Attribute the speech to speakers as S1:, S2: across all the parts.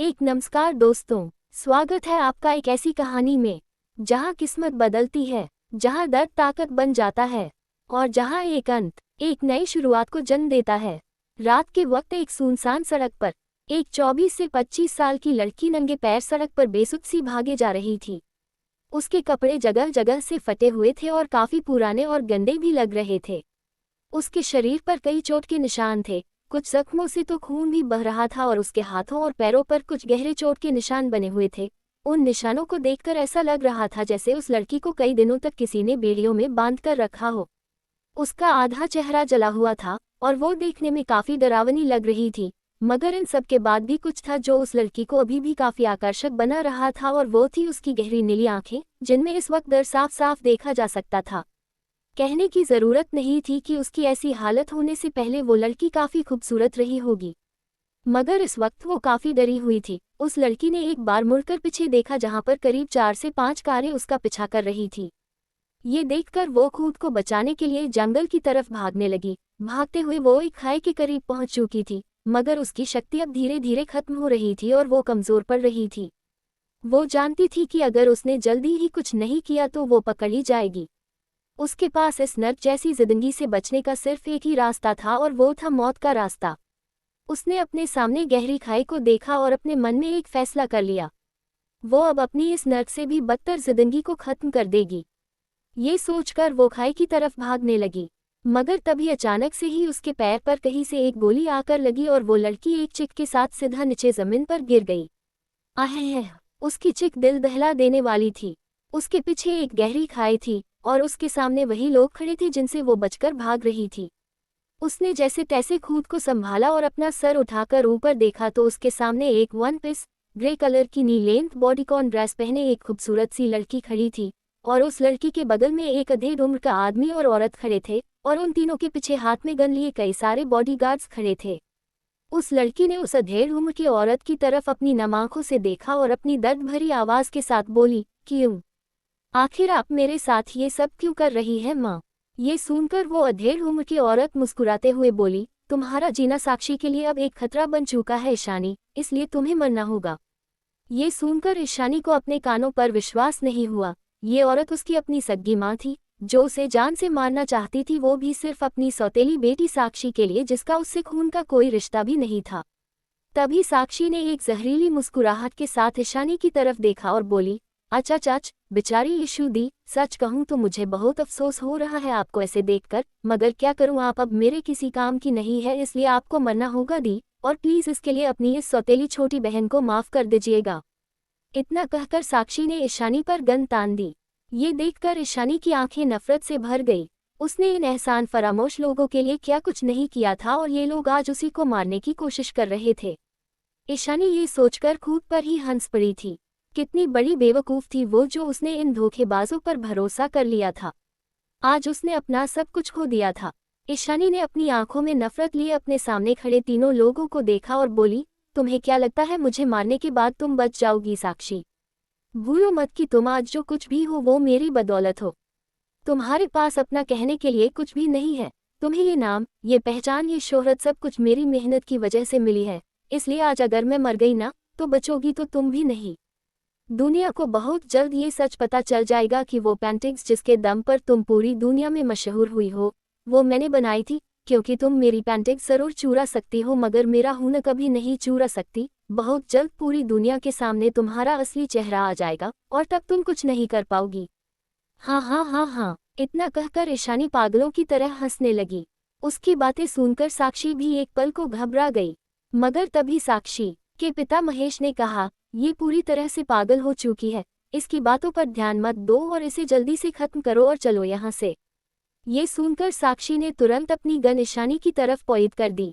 S1: एक नमस्कार दोस्तों, स्वागत है आपका एक ऐसी कहानी में जहां किस्मत बदलती है, जहां दर्द ताकत बन जाता है और जहां एक अंत एक नई शुरुआत को जन्म देता है। रात के वक्त एक सुनसान सड़क पर एक 24 से 25 साल की लड़की नंगे पैर सड़क पर बेसुध सी भागे जा रही थी। उसके कपड़े जगह जगह से फटे हुए थे और काफी पुराने और गंदे भी लग रहे थे। उसके शरीर पर कई चोट के निशान थे, कुछ जख्मों से तो खून भी बह रहा था और उसके हाथों और पैरों पर कुछ गहरे चोट के निशान बने हुए थे। उन निशानों को देखकर ऐसा लग रहा था जैसे उस लड़की को कई दिनों तक किसी ने बेड़ियों में बांध कर रखा हो। उसका आधा चेहरा जला हुआ था और वो देखने में काफी डरावनी लग रही थी, मगर इन सब के बाद भी कुछ था जो उस लड़की को अभी भी काफी आकर्षक बना रहा था, और वो थी उसकी गहरी नीली आंखें, जिनमें इस वक्त डर साफ साफ देखा जा सकता था। कहने की जरूरत नहीं थी कि उसकी ऐसी हालत होने से पहले वो लड़की काफी खूबसूरत रही होगी, मगर इस वक्त वो काफी डरी हुई थी। उस लड़की ने एक बार मुड़कर पीछे देखा जहां पर करीब 4 से 5 कारें उसका पीछा कर रही थी। ये देखकर वो खुद को बचाने के लिए जंगल की तरफ भागने लगी। भागते हुए वो एक खाई के करीब पहुंच चुकी थी, मगर उसकी शक्ति अब धीरे धीरे खत्म हो रही थी और वो कमजोर पड़ रही थी। वो जानती थी कि अगर उसने जल्दी ही कुछ नहीं किया तो वो पकड़ी जाएगी। उसके पास इस नर्क जैसी जिंदगी से बचने का सिर्फ एक ही रास्ता था, और वो था मौत का रास्ता। उसने अपने सामने गहरी खाई को देखा और अपने मन में एक फैसला कर लिया। वो अब अपनी इस नर्क से भी बदतर जिंदगी को खत्म कर देगी। ये सोचकर वो खाई की तरफ भागने लगी, मगर तभी अचानक से ही उसके पैर पर कहीं से एक गोली आकर लगी और वो लड़की एक चिक के साथ सीधा नीचे जमीन पर गिर गई। आहे! उसकी चिक दिल दहला देने वाली थी। उसके पीछे एक गहरी खाई थी और उसके सामने वही लोग खड़े थे जिनसे वो बचकर भाग रही थी। उसने जैसे तैसे खुद को संभाला और अपना सर उठाकर ऊपर देखा तो उसके सामने एक वन पीस ग्रे कलर की नी लेंथ बॉडीकॉन ड्रेस पहने एक खूबसूरत सी लड़की खड़ी थी, और उस लड़की के बगल में एक अधेड़ उम्र का आदमी और औरत खड़े थे, और उन तीनों के पीछे हाथ में गन लिए कई सारे बॉडीगार्ड्स खड़े थे। उस लड़की ने उस अधेड़ उम्र की औरत की तरफ अपनी नम आंखों से देखा और अपनी दर्द भरी आवाज के साथ बोली, क्यों? आखिर आप मेरे साथ ये सब क्यों कर रही है माँ? ये सुनकर वो अधेड़ उम्र की औरत मुस्कुराते हुए बोली, तुम्हारा जीना साक्षी के लिए अब एक खतरा बन चुका है ईशानी, इसलिए तुम्हें मरना होगा। ये सुनकर ईशानी को अपने कानों पर विश्वास नहीं हुआ। ये औरत उसकी अपनी सगी माँ थी, जो उसे जान से मारना चाहती थी, वो भी सिर्फ अपनी सौतेली बेटी साक्षी के लिए, जिसका उससे खून का कोई रिश्ता भी नहीं था। तभी साक्षी ने एक जहरीली मुस्कुराहट के साथ ईशानी की तरफ देखा और बोली, अच्छा चाच, बेचारी यीशु दी, सच कहूँ तो मुझे बहुत अफसोस हो रहा है आपको ऐसे देखकर, मगर क्या करूँ, आप अब मेरे किसी काम की नहीं है, इसलिए आपको मरना होगा दी, और प्लीज इसके लिए अपनी इस सौतेली छोटी बहन को माफ कर दीजिएगा। इतना कहकर साक्षी ने ईशानी पर गन तान दी। ये देखकर ईशानी की आंखें नफरत से भर गई। उसने इन एहसान फरामोश लोगों के लिए क्या कुछ नहीं किया था, और ये लोग आज उसी को मारने की कोशिश कर रहे थे। ईशानी ये सोचकर खुद पर ही हंस पड़ी थी। कितनी बड़ी बेवकूफ थी वो, जो उसने इन धोखेबाजों पर भरोसा कर लिया था। आज उसने अपना सब कुछ खो दिया था। ईशानी ने अपनी आंखों में नफरत लिए अपने सामने खड़े तीनों लोगों को देखा और बोली, तुम्हें क्या लगता है मुझे मारने के बाद तुम बच जाओगी साक्षी? भूलो मत कि तुम आज जो कुछ भी हो वो मेरी बदौलत हो। तुम्हारे पास अपना कहने के लिए कुछ भी नहीं है। तुम्हें ये नाम, ये पहचान, ये शोहरत सब कुछ मेरी मेहनत की वजह से मिली है, इसलिए आज अगर मैं मर गई ना, तो बचोगी तो तुम भी नहीं। दुनिया को बहुत जल्द ये सच पता चल जाएगा कि वो पेंटिंग्स जिसके दम पर तुम पूरी दुनिया में मशहूर हुई हो, वो मैंने बनाई थी, क्योंकि तुम मेरी पेंटिंग्स जरूर चुरा सकती हो मगर मेरा हुनर कभी नहीं चुरा सकती। बहुत जल्द पूरी दुनिया के सामने तुम्हारा असली चेहरा आ जाएगा और तब तुम कुछ नहीं कर पाओगी। हाँ हाँ हाँ हाँ, इतना कहकर ईशानी पागलों की तरह हंसने लगी। उसकी बातें सुनकर साक्षी भी एक पल को घबरा गई, मगर तभी साक्षी के पिता महेश ने कहा, ये पूरी तरह से पागल हो चुकी है, इसकी बातों पर ध्यान मत दो और इसे जल्दी से खत्म करो और चलो यहाँ से। ये सुनकर साक्षी ने तुरंत अपनी गन ईशानी की तरफ पॉइंट कर दी।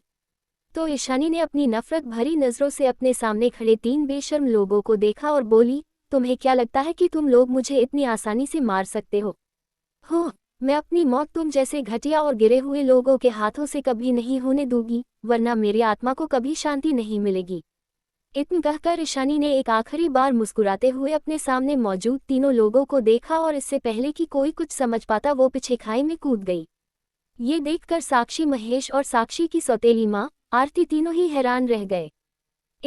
S1: तो ईशानी ने अपनी नफरत भरी नजरों से अपने सामने खड़े 3 बेशर्म लोगों को देखा और बोली, तुम्हें क्या लगता है कि तुम लोग मुझे इतनी आसानी से मार सकते हो? मैं अपनी मौत तुम जैसे घटिया और गिरे हुए लोगों के हाथों से कभी नहीं होने दूंगी, वरना मेरी आत्मा को कभी शांति नहीं मिलेगी। इतना कहकर ईशानी ने एक आखिरी बार मुस्कुराते हुए अपने सामने मौजूद तीनों लोगों को देखा, और इससे पहले कि कोई कुछ समझ पाता वो पीछे खाई में कूद गई। ये देखकर साक्षी, महेश और साक्षी की सौतेली माँ आरती तीनों ही हैरान रह गए।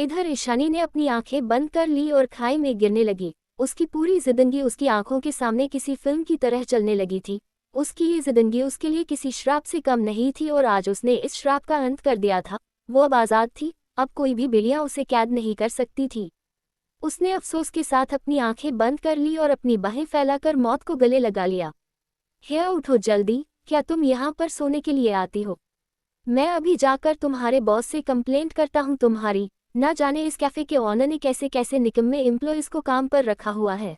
S1: इधर ईशानी ने अपनी आंखें बंद कर ली और खाई में गिरने लगी। उसकी पूरी जिंदगी उसकी आंखों के सामने किसी फिल्म की तरह चलने लगी थी। उसकी ये जिंदगी उसके लिए किसी श्राप से कम नहीं थी और आज उसने इस श्राप का अंत कर दिया था। वो अब आज़ाद थी, अब कोई भी बेड़ियां उसे कैद नहीं कर सकती थी। उसने अफसोस के साथ अपनी आंखें बंद कर ली और अपनी बाहें फैलाकर मौत को गले लगा लिया। हे उठो जल्दी, क्या तुम यहाँ पर सोने के लिए आती हो? मैं अभी जाकर तुम्हारे बॉस से कंप्लेंट करता हूँ तुम्हारी। ना जाने इस कैफे के ऑनर ने कैसे कैसे निकम्मे एम्प्लॉयज को काम पर रखा हुआ है।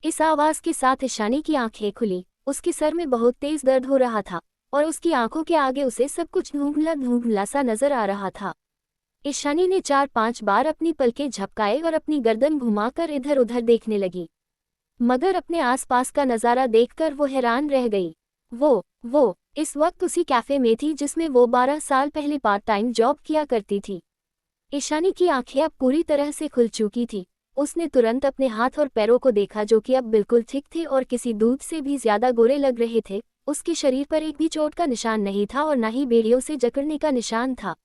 S1: इस आवाज के साथ ईशानी की आंखें खुली। उसके सर में बहुत तेज दर्द हो रहा था और उसकी आंखों के आगे उसे सब कुछ धुंधला धुंधला सा नजर आ रहा था। ईशानी ने 4-5 बार अपनी पलकें झपकाए और अपनी गर्दन घुमाकर इधर उधर देखने लगी, मगर अपने आसपास का नज़ारा देखकर वो हैरान रह गई। वो इस वक्त उसी कैफे में थी जिसमें वो 12 साल पहले पार्ट टाइम जॉब किया करती थी। ईशानी की आंखें अब पूरी तरह से खुल चुकी थी। उसने तुरंत अपने हाथ और पैरों को देखा जो कि अब बिल्कुल ठीक थे और किसी दूध से भी ज्यादा गोरे लग रहे थे। उसके शरीर पर एक भी चोट का निशान नहीं था और न ही बेड़ियों से जकड़ने का निशान था।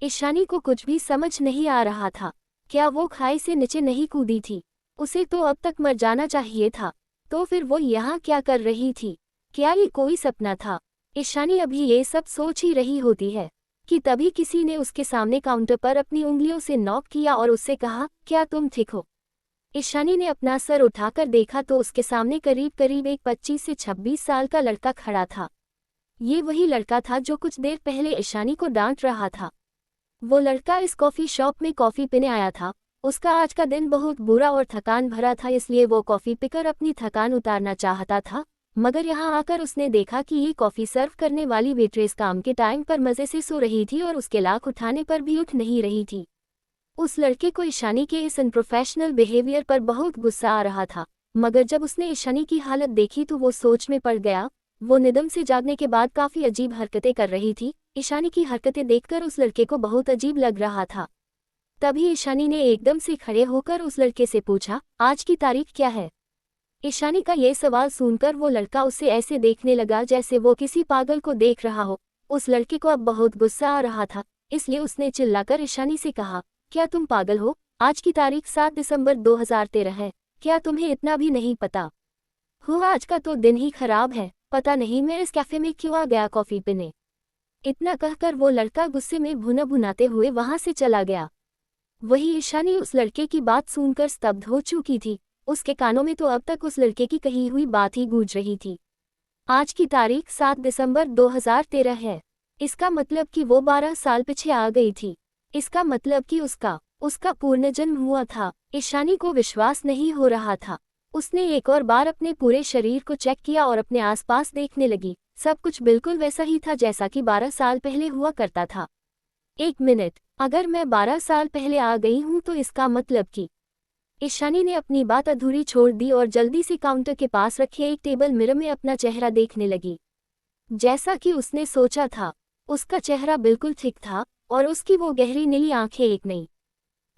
S1: ईशानी को कुछ भी समझ नहीं आ रहा था। क्या वो खाई से नीचे नहीं कूदी थी? उसे तो अब तक मर जाना चाहिए था। तो फिर वो यहाँ क्या कर रही थी? क्या ये कोई सपना था? ईशानी अभी ये सब सोच ही रही होती है कि तभी किसी ने उसके सामने काउंटर पर अपनी उंगलियों से नॉक किया और उससे कहा, क्या तुम ठीक हो? ईशानी ने अपना सर उठाकर देखा तो उसके सामने करीब करीब एक 25 से 26 साल का लड़का खड़ा था। ये वही लड़का था जो कुछ देर पहले ईशानी को डांट रहा था। वो लड़का इस कॉफ़ी शॉप में कॉफ़ी पीने आया था। उसका आज का दिन बहुत बुरा और थकान भरा था, इसलिए वो कॉफ़ी पीकर अपनी थकान उतारना चाहता था। मगर यहाँ आकर उसने देखा कि ये कॉफ़ी सर्व करने वाली वेट्रेस काम के टाइम पर मज़े से सो रही थी और उसके लाख उठाने पर भी उठ नहीं रही थी। उस लड़के को ईशानी के इस अनप्रोफेशनल बिहेवियर पर बहुत गुस्सा आ रहा था, मगर जब उसने ईशानी की हालत देखी तो वो सोच में पड़ गया। वो निदम से जागने के बाद काफ़ी अजीब हरकतें कर रही थी। ईशानी की हरकतें देखकर उस लड़के को बहुत अजीब लग रहा था। तभी ईशानी ने एकदम से खड़े होकर उस लड़के से पूछा, आज की तारीख क्या है? ईशानी का ये सवाल सुनकर वो लड़का उसे ऐसे देखने लगा जैसे वो किसी पागल को देख रहा हो। उस लड़के को अब बहुत गुस्सा आ रहा था, इसलिए उसने चिल्लाकर ईशानी से कहा, क्या तुम पागल हो? आज की तारीख 7 दिसंबर 2013 है। क्या तुम्हें इतना भी नहीं पता? आज का तो दिन ही खराब है। पता नहीं मैं इस कैफे में क्यों आ गया कॉफ़ी पीने। इतना कहकर वो लड़का गुस्से में भुना भुनाते हुए वहां से चला गया। वही ईशानी उस लड़के की बात सुनकर स्तब्ध हो चुकी थी। उसके कानों में तो अब तक उस लड़के की कही हुई बात ही गूंज रही थी। आज की तारीख 7 दिसंबर 2013 है। इसका मतलब कि वो 12 साल पीछे आ गई थी। इसका मतलब कि उसका पुनर्जन्म हुआ था। ईशानी को विश्वास नहीं हो रहा था। उसने एक और बार अपने पूरे शरीर को चेक किया और अपने आसपास देखने लगी। सब कुछ बिल्कुल वैसा ही था जैसा कि 12 साल पहले हुआ करता था। एक मिनट, अगर मैं 12 साल पहले आ गई हूँ तो इसका मतलब कि... ईशानी ने अपनी बात अधूरी छोड़ दी और जल्दी से काउंटर के पास रखे एक टेबल मिरर में अपना चेहरा देखने लगी। जैसा कि उसने सोचा था, उसका चेहरा बिल्कुल ठीक था और उसकी वो गहरी नीली आंखें एक नई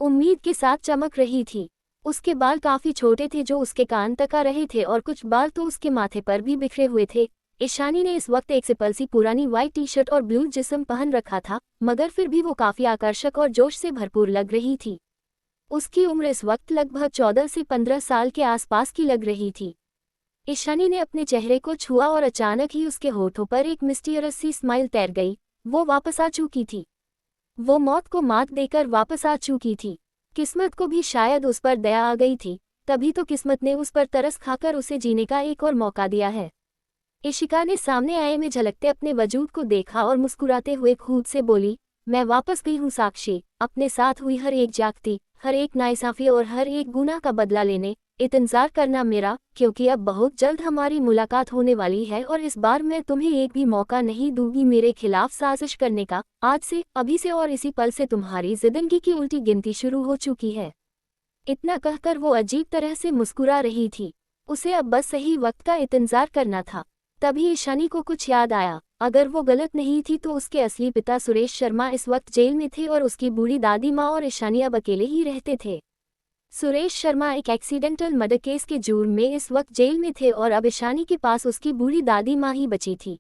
S1: उम्मीद के साथ चमक रही थी। उसके बाल काफी छोटे थे जो उसके कान तक आ रहे थे और कुछ बाल तो उसके माथे पर भी बिखरे हुए थे। ईशानी ने इस वक्त एक सिंपल सी पुरानी वाइट टी शर्ट और ब्लू जिस्म पहन रखा था, मगर फिर भी वो काफी आकर्षक और जोश से भरपूर लग रही थी। उसकी उम्र इस वक्त लगभग 14 से 15 साल के आसपास की लग रही थी। ईशानी ने अपने चेहरे को छुआ और अचानक ही उसके होठों पर एक मिस्टीरियस सी स्माइल तैर गई। वो वापस आ चुकी थी। वो मौत को मात देकर वापस आ चुकी थी। किस्मत को भी शायद उस पर दया आ गई थी, तभी तो किस्मत ने उस पर तरस खाकर उसे जीने का एक और मौका दिया है। इशिका ने सामने आए में झलकते अपने वजूद को देखा और मुस्कुराते हुए खुद से बोली, मैं वापस गई हूँ साक्षी, अपने साथ हुई हर एक जागती, हर एक नाइंसाफी और हर एक गुनाह का बदला लेने। इंतजार करना मेरा, क्योंकि अब बहुत जल्द हमारी मुलाकात होने वाली है और इस बार मैं तुम्हें एक भी मौका नहीं दूंगी मेरे खिलाफ साजिश करने का। आज से, अभी से और इसी पल से तुम्हारी जिंदगी की उल्टी गिनती शुरू हो चुकी है। इतना कहकर वो अजीब तरह से मुस्कुरा रही थी। उसे अब बस सही वक्त का इंतजार करना था। तभी ईशानी को कुछ याद आया। अगर वो गलत नहीं थी तो उसके असली पिता सुरेश शर्मा इस वक्त जेल में थे और उसकी बूढ़ी दादी माँ और ईशानी अब अकेले ही रहते थे। सुरेश शर्मा एक एक्सीडेंटल मर्डर केस के जुर्म में इस वक्त जेल में थे और अब ईशानी के पास उसकी बूढ़ी दादी माँ ही बची थी।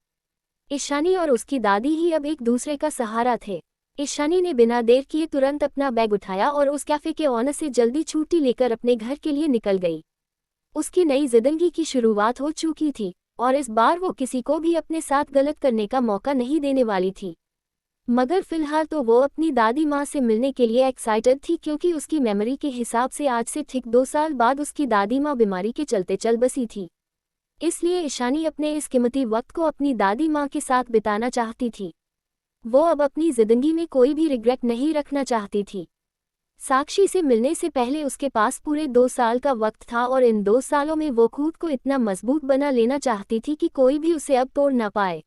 S1: ईशानी और उसकी दादी ही अब एक दूसरे का सहारा थे। ईशानी ने बिना देर किए तुरंत अपना बैग उठाया और उस कैफे के ऑनर से जल्दी छुट्टी लेकर अपने घर के लिए निकल गई। उसकी नई जिंदगी की शुरुआत हो चुकी थी और इस बार वो किसी को भी अपने साथ गलत करने का मौका नहीं देने वाली थी। मगर फिलहाल तो वो अपनी दादी माँ से मिलने के लिए एक्साइटेड थी, क्योंकि उसकी मेमोरी के हिसाब से आज से ठीक 2 साल बाद उसकी दादी माँ बीमारी के चलते चल बसी थी। इसलिए ईशानी अपने इस कीमती वक्त को अपनी दादी माँ के साथ बिताना चाहती थी। वो अब अपनी जिंदगी में कोई भी रिग्रेट नहीं रखना चाहती थी। साक्षी से मिलने से पहले उसके पास पूरे 2 साल का वक्त था और इन 2 सालों में वो खुद को इतना मजबूत बना लेना चाहती थी कि कोई भी उसे अब तोड़ ना पाए।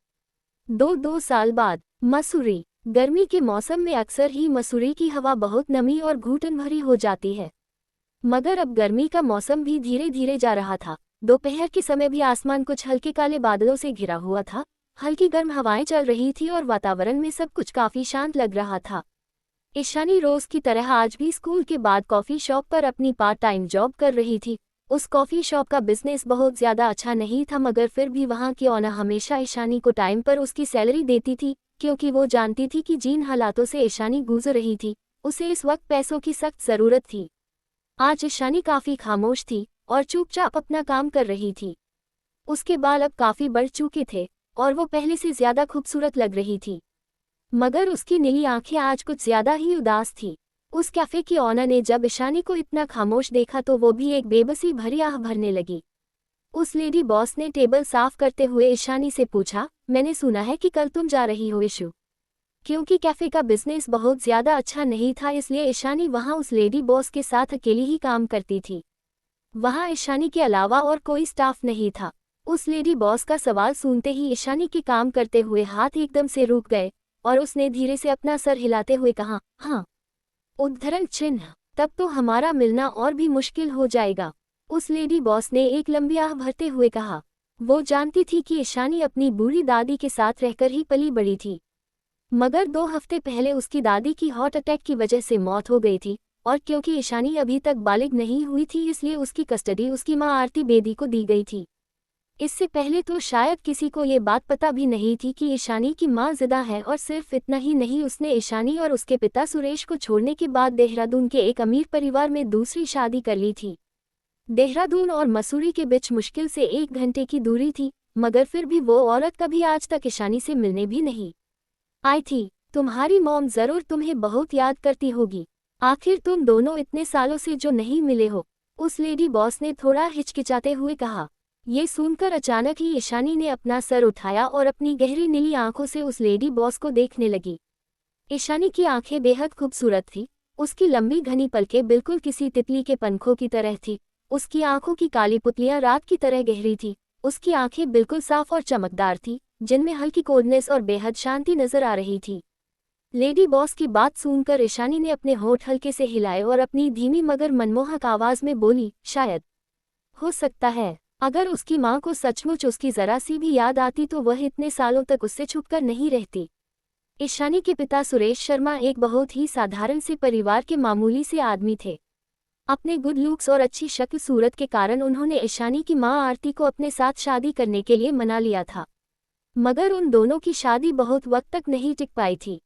S1: 2 साल बाद मसूरी। गर्मी के मौसम में अक्सर ही मसूरी की हवा बहुत नमी और घुटन भरी हो जाती है, मगर अब गर्मी का मौसम भी धीरे धीरे जा रहा था। दोपहर के समय भी आसमान कुछ हल्के काले बादलों से घिरा हुआ था, हल्की गर्म हवाएं चल रही थी और वातावरण में सब कुछ काफी शांत लग रहा था। ईशानी रोज की तरह आज भी स्कूल के बाद कॉफी शॉप पर अपनी पार्ट टाइम जॉब कर रही थी। उस कॉफी शॉप का बिजनेस बहुत ज्यादा अच्छा नहीं था, मगर फिर भी वहां की ओनर हमेशा ईशानी को टाइम पर उसकी सैलरी देती थी, क्योंकि वो जानती थी कि जिन हालातों से ईशानी गुजर रही थी उसे इस वक्त पैसों की सख्त जरूरत थी। आज ईशानी काफी खामोश थी और चुपचाप अपना काम कर रही थी। उसके बाल अब काफी बढ़ चुके थे और वो पहले से ज्यादा खूबसूरत लग रही थी, मगर उसकी नीली आंखें आज कुछ ज्यादा ही उदास थी। उस कैफे की ओनर ने जब ईशानी को इतना खामोश देखा तो वो भी एक बेबसी भरी आह भरने लगी। उस लेडी बॉस ने टेबल साफ करते हुए ईशानी से पूछा, मैंने सुना है कि कल तुम जा रही हो इशू। क्योंकि कैफे का बिजनेस बहुत ज्यादा अच्छा नहीं था, इसलिए ईशानी वहां उस लेडी बॉस के साथ अकेली ही काम करती थी। वहां ईशानी के अलावा और कोई स्टाफ नहीं था। उस लेडी बॉस का सवाल सुनते ही ईशानी के काम करते हुए हाथ एकदम से रुक गए और उसने धीरे से अपना सर हिलाते हुए कहा, हाँ। उद्धरण चिन्ह, तब तो हमारा मिलना और भी मुश्किल हो जाएगा। उस लेडी बॉस ने एक लंबी आह भरते हुए कहा। वो जानती थी कि ईशानी अपनी बूढ़ी दादी के साथ रहकर ही पली बड़ी थी, मगर 2 हफ्ते पहले उसकी दादी की हार्ट अटैक की वजह से मौत हो गई थी और क्योंकि ईशानी अभी तक बालिग नहीं हुई थी इसलिए उसकी कस्टडी उसकी मां आरती बेदी को दी गई थी। इससे पहले तो शायद किसी को ये बात पता भी नहीं थी कि ईशानी की मां जिंदा है, और सिर्फ इतना ही नहीं, उसने ईशानी और उसके पिता सुरेश को छोड़ने के बाद देहरादून के एक अमीर परिवार में दूसरी शादी कर ली थी। देहरादून और मसूरी के बीच मुश्किल से 1 घंटे की दूरी थी, मगर फिर भी वो औरत कभी आज तक ईशानी से मिलने भी नहीं आई थी। तुम्हारी मॉम जरूर तुम्हें बहुत याद करती होगी, आखिर तुम दोनों इतने सालों से जो नहीं मिले हो, उस लेडी बॉस ने थोड़ा हिचकिचाते हुए कहा। ये सुनकर अचानक ही ईशानी ने अपना सर उठाया और अपनी गहरी नीली आंखों से उस लेडी बॉस को देखने लगी। ईशानी की आंखें बेहद खूबसूरत थी, उसकी लंबी घनी पलकें बिल्कुल किसी तितली के पंखों की तरह थी, उसकी आंखों की काली पुतलियां रात की तरह गहरी थी, उसकी आंखें बिल्कुल साफ और चमकदार थी, जिनमें हल्की कोल्डनेस और बेहद शांति नजर आ रही थी। लेडी बॉस की बात सुनकर ईशानी ने अपने होंठ हल्के से हिलाए और अपनी धीमी मगर मनमोहक आवाज में बोली, शायद हो सकता है अगर उसकी मां को सचमुच उसकी जरा सी भी याद आती तो वह इतने सालों तक उससे छुपकर नहीं रहती। ईशानी के पिता सुरेश शर्मा एक बहुत ही साधारण से परिवार के मामूली से आदमी थे। अपने गुड लुक्स और अच्छी शक्ल सूरत के कारण उन्होंने ईशानी की मां आरती को अपने साथ शादी करने के लिए मना लिया था, मगर उन दोनों की शादी बहुत वक्त तक नहीं टिक पाई थी।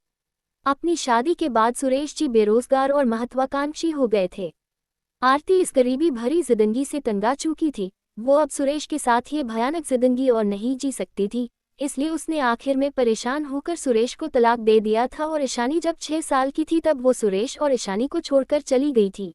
S1: अपनी शादी के बाद सुरेश जी बेरोजगार और महत्वाकांक्षी हो गए थे। आरती इस गरीबी भरी जिंदगी से तंगा चुकी थी, वो अब सुरेश के साथ ये भयानक जिंदगी और नहीं जी सकती थी, इसलिए उसने आखिर में परेशान होकर सुरेश को तलाक दे दिया था और ईशानी जब 6 साल की थी तब वो सुरेश और ईशानी को छोड़कर चली गई थी।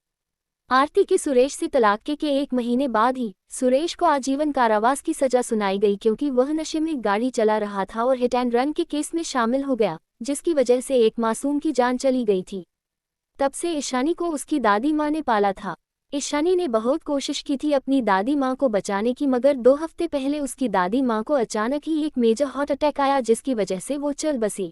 S1: आरती के सुरेश से तलाक के 1 महीने बाद ही सुरेश को आजीवन कारावास की सजा सुनाई गई, क्योंकि वह नशे में गाड़ी चला रहा था और हिट एंड रन के केस में शामिल हो गया, जिसकी वजह से एक मासूम की जान चली गई थी। तब से ईशानी को उसकी दादी माँ ने पाला था। ईशानी ने बहुत कोशिश की थी अपनी दादी माँ को बचाने की, मगर 2 हफ्ते पहले उसकी दादी माँ को अचानक ही एक मेजर हार्ट अटैक आया, जिसकी वजह से वो चल बसी।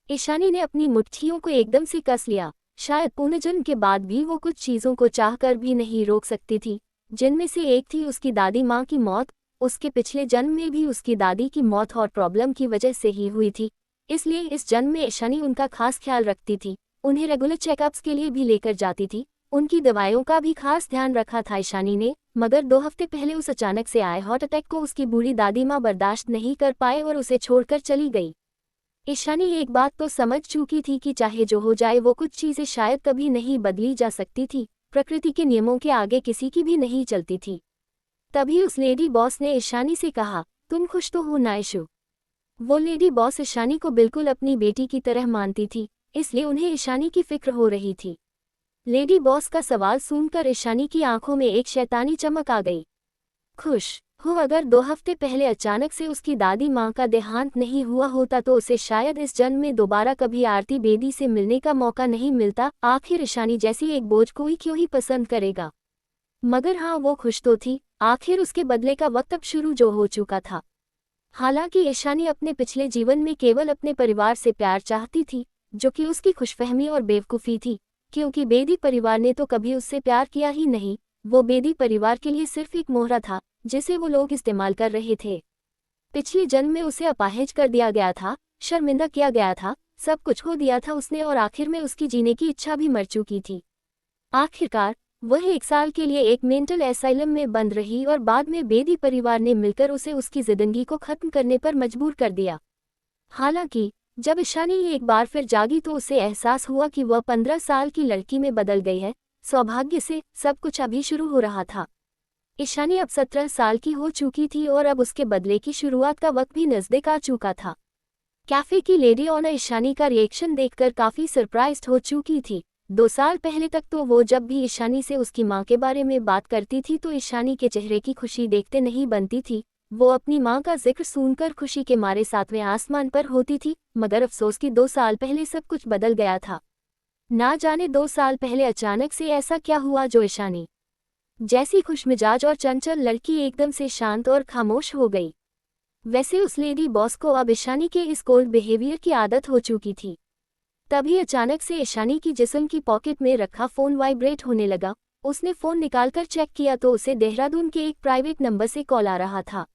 S1: ईशानी ने अपनी मुट्ठियों को एकदम से कस लिया। शायद पुनर्जन्म के बाद भी वो कुछ चीज़ों को चाहकर भी नहीं रोक सकती थी, जिनमें से एक थी उसकी दादी माँ की मौत। उसके पिछले जन्म में भी उसकी दादी की मौत हार्ट प्रॉब्लम की वजह से ही हुई थी, इसलिए इस जन्म में ईशानी उनका खास ख्याल रखती थी, उन्हें रेगुलर चेकअप्स के लिए भी लेकर जाती थी, उनकी दवाइयों का भी खास ध्यान रखा था ईशानी ने। मगर 2 हफ्ते पहले उस अचानक से आए हार्ट अटैक को उसकी बूढ़ी दादी माँ बर्दाश्त नहीं कर पाए और उसे छोड़कर चली गई। ईशानी एक बात तो समझ चुकी थी कि चाहे जो हो जाए वो कुछ चीज़ें शायद कभी नहीं बदली जा सकती थी, प्रकृति के नियमों के आगे किसी की भी नहीं चलती थी। तभी उस लेडी बॉस ने ईशानी से कहा, तुम खुश तो हो ना ईशु? वो लेडी बॉस ईशानी को बिल्कुल अपनी बेटी की तरह मानती थी, इसलिए उन्हें ईशानी की फिक्र हो रही थी। लेडी बॉस का सवाल सुनकर ईशानी की आंखों में एक शैतानी चमक आ गई। खुश हो? अगर 2 हफ्ते पहले अचानक से उसकी दादी माँ का देहांत नहीं हुआ होता तो उसे शायद इस जन्म में दोबारा कभी आरती बेदी से मिलने का मौका नहीं मिलता। आखिर ईशानी जैसी एक बोझ कोई क्यों ही पसंद करेगा। मगर हाँ, वो खुश तो थी। आखिर उसके बदले का वक्त अब शुरू जो हो चुका था। हालांकि ईशानी अपने पिछले जीवन में केवल अपने परिवार से प्यार चाहती थी, जो कि उसकी खुशफहमी और बेवकूफ़ी थी, क्योंकि बेदी परिवार ने तो कभी उससे प्यार किया ही नहीं। वो बेदी परिवार के लिए सिर्फ एक मोहरा था जिसे वो लोग इस्तेमाल कर रहे थे। पिछले जन्म में उसे अपाहिज कर दिया गया था, शर्मिंदा किया गया था, सब कुछ खो दिया था उसने और आखिर में उसकी जीने की इच्छा भी मर चुकी थी। आखिरकार वह 1 साल के लिए एक मेंटल एसाइलम में बंद रही और बाद में बेदी परिवार ने मिलकर उसे उसकी जिंदगी को खत्म करने पर मजबूर कर दिया। हालांकि जब ईशानी एक बार फिर जागी तो उसे एहसास हुआ कि वह 15 साल की लड़की में बदल गई है। सौभाग्य से सब कुछ अभी शुरू हो रहा था। ईशानी अब 17 साल की हो चुकी थी और अब उसके बदले की शुरुआत का वक्त भी नज़दीक आ चुका था। कैफे की लेडी ओनर ईशानी का रिएक्शन देखकर काफ़ी सरप्राइज्ड हो चुकी थी। 2 साल पहले तक तो वो जब भी ईशानी से उसकी माँ के बारे में बात करती थी तो ईशानी के चेहरे की खुशी देखते नहीं बनती थी। वो अपनी माँ का जिक्र सुनकर खुशी के मारे 7वें आसमान पर होती थी। मगर अफसोस कि 2 साल पहले सब कुछ बदल गया था। ना जाने 2 साल पहले अचानक से ऐसा क्या हुआ जो ईशानी जैसी खुशमिजाज और चंचल लड़की एकदम से शांत और खामोश हो गई। वैसे उस लेडी बॉस को अब ईशानी के इस कोल्ड बिहेवियर की आदत हो चुकी थी। तभी अचानक से ईशानी की जिस्म की पॉकेट में रखा फ़ोन वाइब्रेट होने लगा। उसने फ़ोन निकालकर चेक किया तो उसे देहरादून के एक प्राइवेट नंबर से कॉल आ रहा था।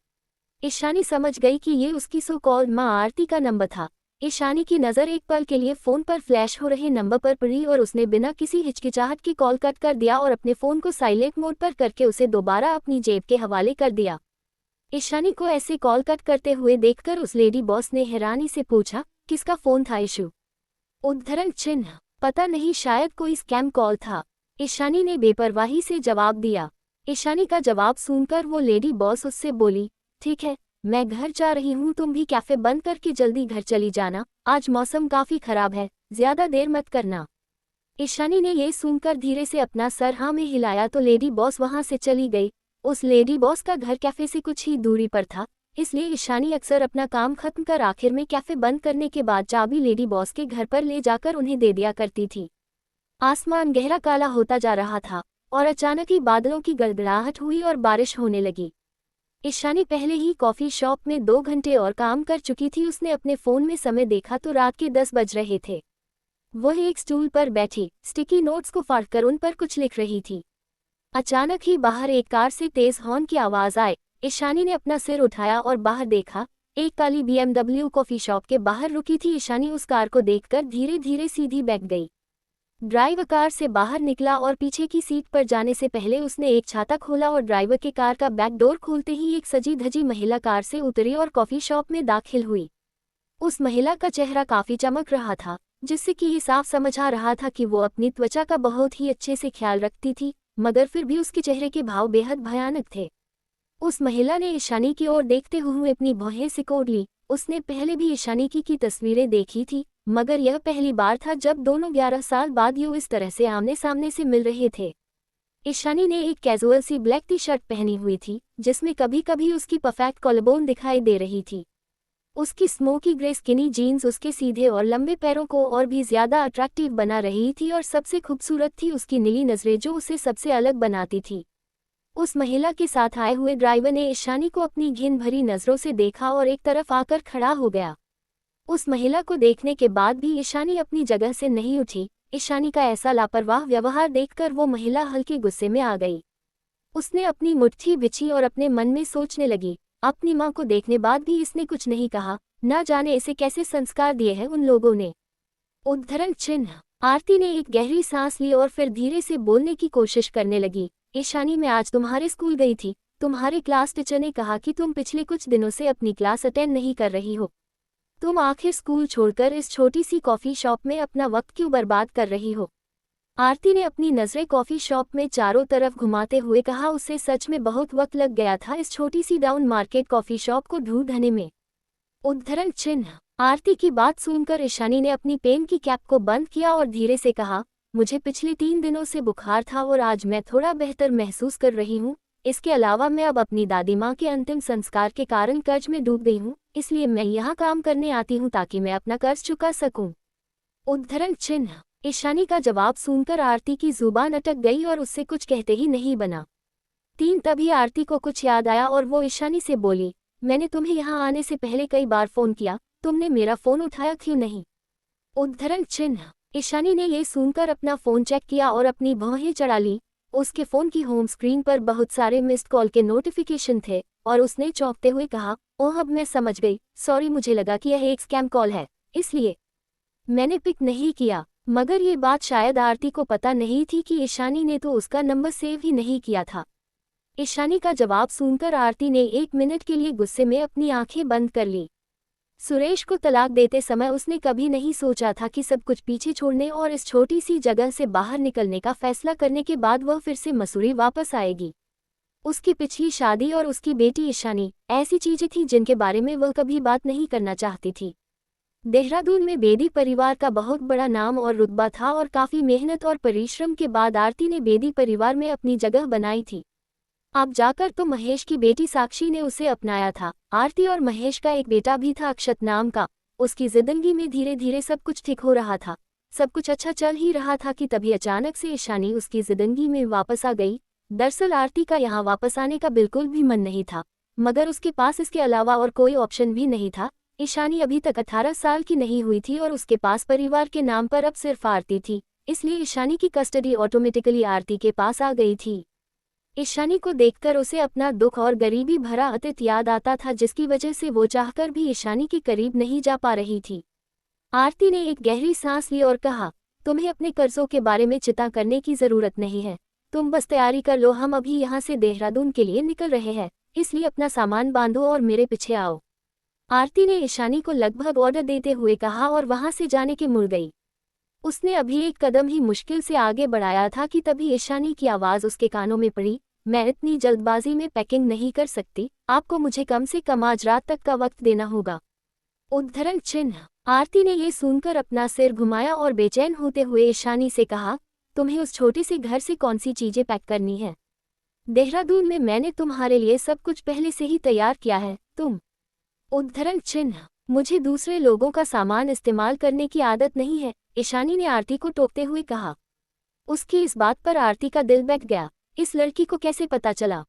S1: ईशानी समझ गई कि ये उसकी सो कॉल्ड माँ आरती का नंबर था। ईशानी की नज़र एक पल के लिए फ़ोन पर फ्लैश हो रहे नंबर पर पड़ी और उसने बिना किसी हिचकिचाहट की कॉल कट कर दिया और अपने फ़ोन को साइलेंट मोड पर करके उसे दोबारा अपनी जेब के हवाले कर दिया। ईशानी को ऐसे कॉल कट करते हुए देखकर उस लेडी बॉस ने हैरानी से पूछा, किसका फ़ोन था ईशु? उद्धरण चिन्ह, पता नहीं, शायद कोई स्कैम कॉल था। ईशानी ने बेपरवाही से जवाब दिया। ईशानी का जवाब सुनकर वो लेडी बॉस उससे बोली, ठीक है, मैं घर जा रही हूँ, तुम भी कैफ़े बंद करके जल्दी घर चली जाना, आज मौसम काफ़ी खराब है, ज़्यादा देर मत करना। ईशानी ने ये सुनकर धीरे से अपना सर हाँ में हिलाया तो लेडी बॉस वहाँ से चली गई। उस लेडी बॉस का घर कैफ़े से कुछ ही दूरी पर था, इसलिए ईशानी अक्सर अपना काम खत्म कर आखिर में कैफ़े बंद करने के बाद चाबी लेडी बॉस के घर पर ले जाकर उन्हें दे दिया करती थी। आसमान गहरा काला होता जा रहा था और अचानक ही बादलों की गड़गड़ाहट हुई और बारिश होने लगी। ईशानी पहले ही कॉफ़ी शॉप में 2 घंटे और काम कर चुकी थी। उसने अपने फ़ोन में समय देखा तो रात के 10 बज रहे थे। वह एक स्टूल पर बैठी स्टिकी नोट्स को फाड़कर उन पर कुछ लिख रही थी। अचानक ही बाहर एक कार से तेज हॉर्न की आवाज़ आई। ईशानी ने अपना सिर उठाया और बाहर देखा। एक काली BMW कॉफ़ी शॉप के बाहर रुकी थी। ईशानी उस कार को देखकर धीरे धीरे सीधी बैठ गई। ड्राइवर कार से बाहर निकला और पीछे की सीट पर जाने से पहले उसने एक छाता खोला और ड्राइवर के कार का बैक डोर खोलते ही एक सजी धजी महिला कार से उतरी और कॉफ़ी शॉप में दाखिल हुई। उस महिला का चेहरा काफ़ी चमक रहा था, जिससे कि ये साफ समझ आ रहा था कि वो अपनी त्वचा का बहुत ही अच्छे से ख्याल रखती थी, मगर फिर भी उसके चेहरे के भाव बेहद भयानक थे। उस महिला ने ईशानी की ओर देखते हुए अपनी भौहें सिकोड़ ली। उसने पहले भी ईशानी की तस्वीरें देखी थी, मगर यह पहली बार था जब दोनों 11 साल बाद यूं इस तरह से आमने सामने से मिल रहे थे। ईशानी ने एक कैजुअल सी ब्लैक टी शर्ट पहनी हुई थी, जिसमें कभी कभी उसकी परफेक्ट कॉलरबोन दिखाई दे रही थी। उसकी स्मोकी ग्रे स्किनी जीन्स उसके सीधे और लंबे पैरों को और भी ज्यादा अट्रैक्टिव बना रही थी और सबसे खूबसूरत थी उसकी नीली नज़रें जो उसे सबसे अलग बनाती थी। उस महिला के साथ आए हुए ड्राइवर ने ईशानी को अपनी घिन भरी नज़रों से देखा और एक तरफ आकर खड़ा हो गया। उस महिला को देखने के बाद भी ईशानी अपनी जगह से नहीं उठी। ईशानी का ऐसा लापरवाह व्यवहार देखकर वो महिला हल्के गुस्से में आ गई। उसने अपनी मुट्ठी बिछी और अपने मन में सोचने लगी, अपनी माँ को देखने बाद भी इसने कुछ नहीं कहा, ना जाने इसे कैसे संस्कार दिए हैं उन लोगों ने। उद्धरण चिन्ह। आरती ने एक गहरी सांस ली और फिर धीरे से बोलने की कोशिश करने लगी। ईशानी, मैं आज तुम्हारे स्कूल गई थी। तुम्हारे क्लास टीचर ने कहा कि तुम पिछले कुछ दिनों से अपनी क्लास अटेंड नहीं कर रही हो। तुम आखिर स्कूल छोड़कर इस छोटी सी कॉफ़ी शॉप में अपना वक्त क्यों बर्बाद कर रही हो? आरती ने अपनी नज़रें कॉफ़ी शॉप में चारों तरफ घुमाते हुए कहा। उसे सच में बहुत वक्त लग गया था इस छोटी सी डाउन मार्केट कॉफ़ी शॉप को ढूंढने में। उद्धरण चिन्ह। आरती की बात सुनकर ईशानी ने अपनी पेन की कैप को बंद किया और धीरे से कहा, मुझे पिछले 3 दिनों से बुखार था और आज मैं थोड़ा बेहतर महसूस कर रही हूँ। इसके अलावा मैं अब अपनी दादी माँ के अंतिम संस्कार के कारण कर्ज में डूब गई हूँ, इसलिए मैं यहाँ काम करने आती हूँ ताकि मैं अपना कर्ज चुका सकूँ। उद्धरण चिन्ह। ईशानी का जवाब सुनकर आरती की जुबान अटक गई और उससे कुछ कहते ही नहीं बना। तभी आरती को कुछ याद आया और वो ईशानी से बोली, मैंने तुम्हें यहाँ आने से पहले कई बार फ़ोन किया, तुमने मेरा फ़ोन उठाया क्यों नहीं? उद्धरण चिन्ह। ईशानी ने ये सुनकर अपना फ़ोन चेक किया और अपनी भौहें चढ़ा ली। उसके फ़ोन की होम स्क्रीन पर बहुत सारे मिस्ड कॉल के नोटिफिकेशन थे और उसने चौंकते हुए कहा, ओह अब मैं समझ गई, सॉरी, मुझे लगा कि यह एक स्कैम कॉल है, इसलिए मैंने पिक नहीं किया। मगर ये बात शायद आरती को पता नहीं थी कि ईशानी ने तो उसका नंबर सेव ही नहीं किया था। ईशानी का जवाब सुनकर आरती ने 1 मिनट के लिए गुस्से में अपनी आंखें बंद कर ली। सुरेश को तलाक देते समय उसने कभी नहीं सोचा था कि सब कुछ पीछे छोड़ने और इस छोटी सी जगह से बाहर निकलने का फैसला करने के बाद वह फिर से मसूरी वापस आएगी। उसकी पिछली शादी और उसकी बेटी ईशानी ऐसी चीजें थी जिनके बारे में वह कभी बात नहीं करना चाहती थी। देहरादून में बेदी परिवार का बहुत बड़ा नाम और रुतबा था और काफी मेहनत और परिश्रम के बाद आरती ने बेदी परिवार में अपनी जगह बनाई थी। अब जाकर तो महेश की बेटी साक्षी ने उसे अपनाया था। आरती और महेश का एक बेटा भी था अक्षत नाम का। उसकी जिंदगी में धीरे धीरे सब कुछ ठीक हो रहा था, सब कुछ अच्छा चल ही रहा था कि तभी अचानक से ईशानी उसकी जिंदगी में वापस आ गई। दरअसल आरती का यहाँ वापस आने का बिल्कुल भी मन नहीं था, मगर उसके पास इसके अलावा और कोई ऑप्शन भी नहीं था। ईशानी अभी तक 18 साल की नहीं हुई थी और उसके पास परिवार के नाम पर अब सिर्फ आरती थी, इसलिए ईशानी की कस्टडी ऑटोमेटिकली आरती के पास आ गई थी। ईशानी को देखकर उसे अपना दुख और गरीबी भरा अतीत याद आता था, जिसकी वजह से वो चाहकर भी ईशानी के करीब नहीं जा पा रही थी। आरती ने एक गहरी सांस ली और कहा, तुम्हें अपने कर्जों के बारे में चिंता करने की जरूरत नहीं है, तुम बस तैयारी कर लो, हम अभी यहाँ से देहरादून के लिए निकल रहे हैं, इसलिए अपना सामान बांधो और मेरे पीछे आओ। आरती ने ईशानी को लगभग ऑर्डर देते हुए कहा और वहां से जाने के मुड़ गई। उसने अभी एक कदम ही मुश्किल से आगे बढ़ाया था कि तभी ईशानी की आवाज़ उसके कानों में पड़ी, मैं इतनी जल्दबाजी में पैकिंग नहीं कर सकती, आपको मुझे कम से कम आज रात तक का वक्त देना होगा। उद्धरण चिन्ह। आरती ने ये सुनकर अपना सिर घुमाया और बेचैन होते हुए ईशानी से कहा, तुम्हें उस छोटे से घर से कौन सी चीजें पैक करनी है? देहरादून में मैंने तुम्हारे लिए सब कुछ पहले से ही तैयार किया है। तुम। उद्धरण चिन्ह। मुझे दूसरे लोगों का सामान इस्तेमाल करने की आदत नहीं है, ईशानी ने आरती को टोकते हुए कहा। उसकी इस बात पर आरती का दिल बैठ गया, इस लड़की को कैसे पता चला?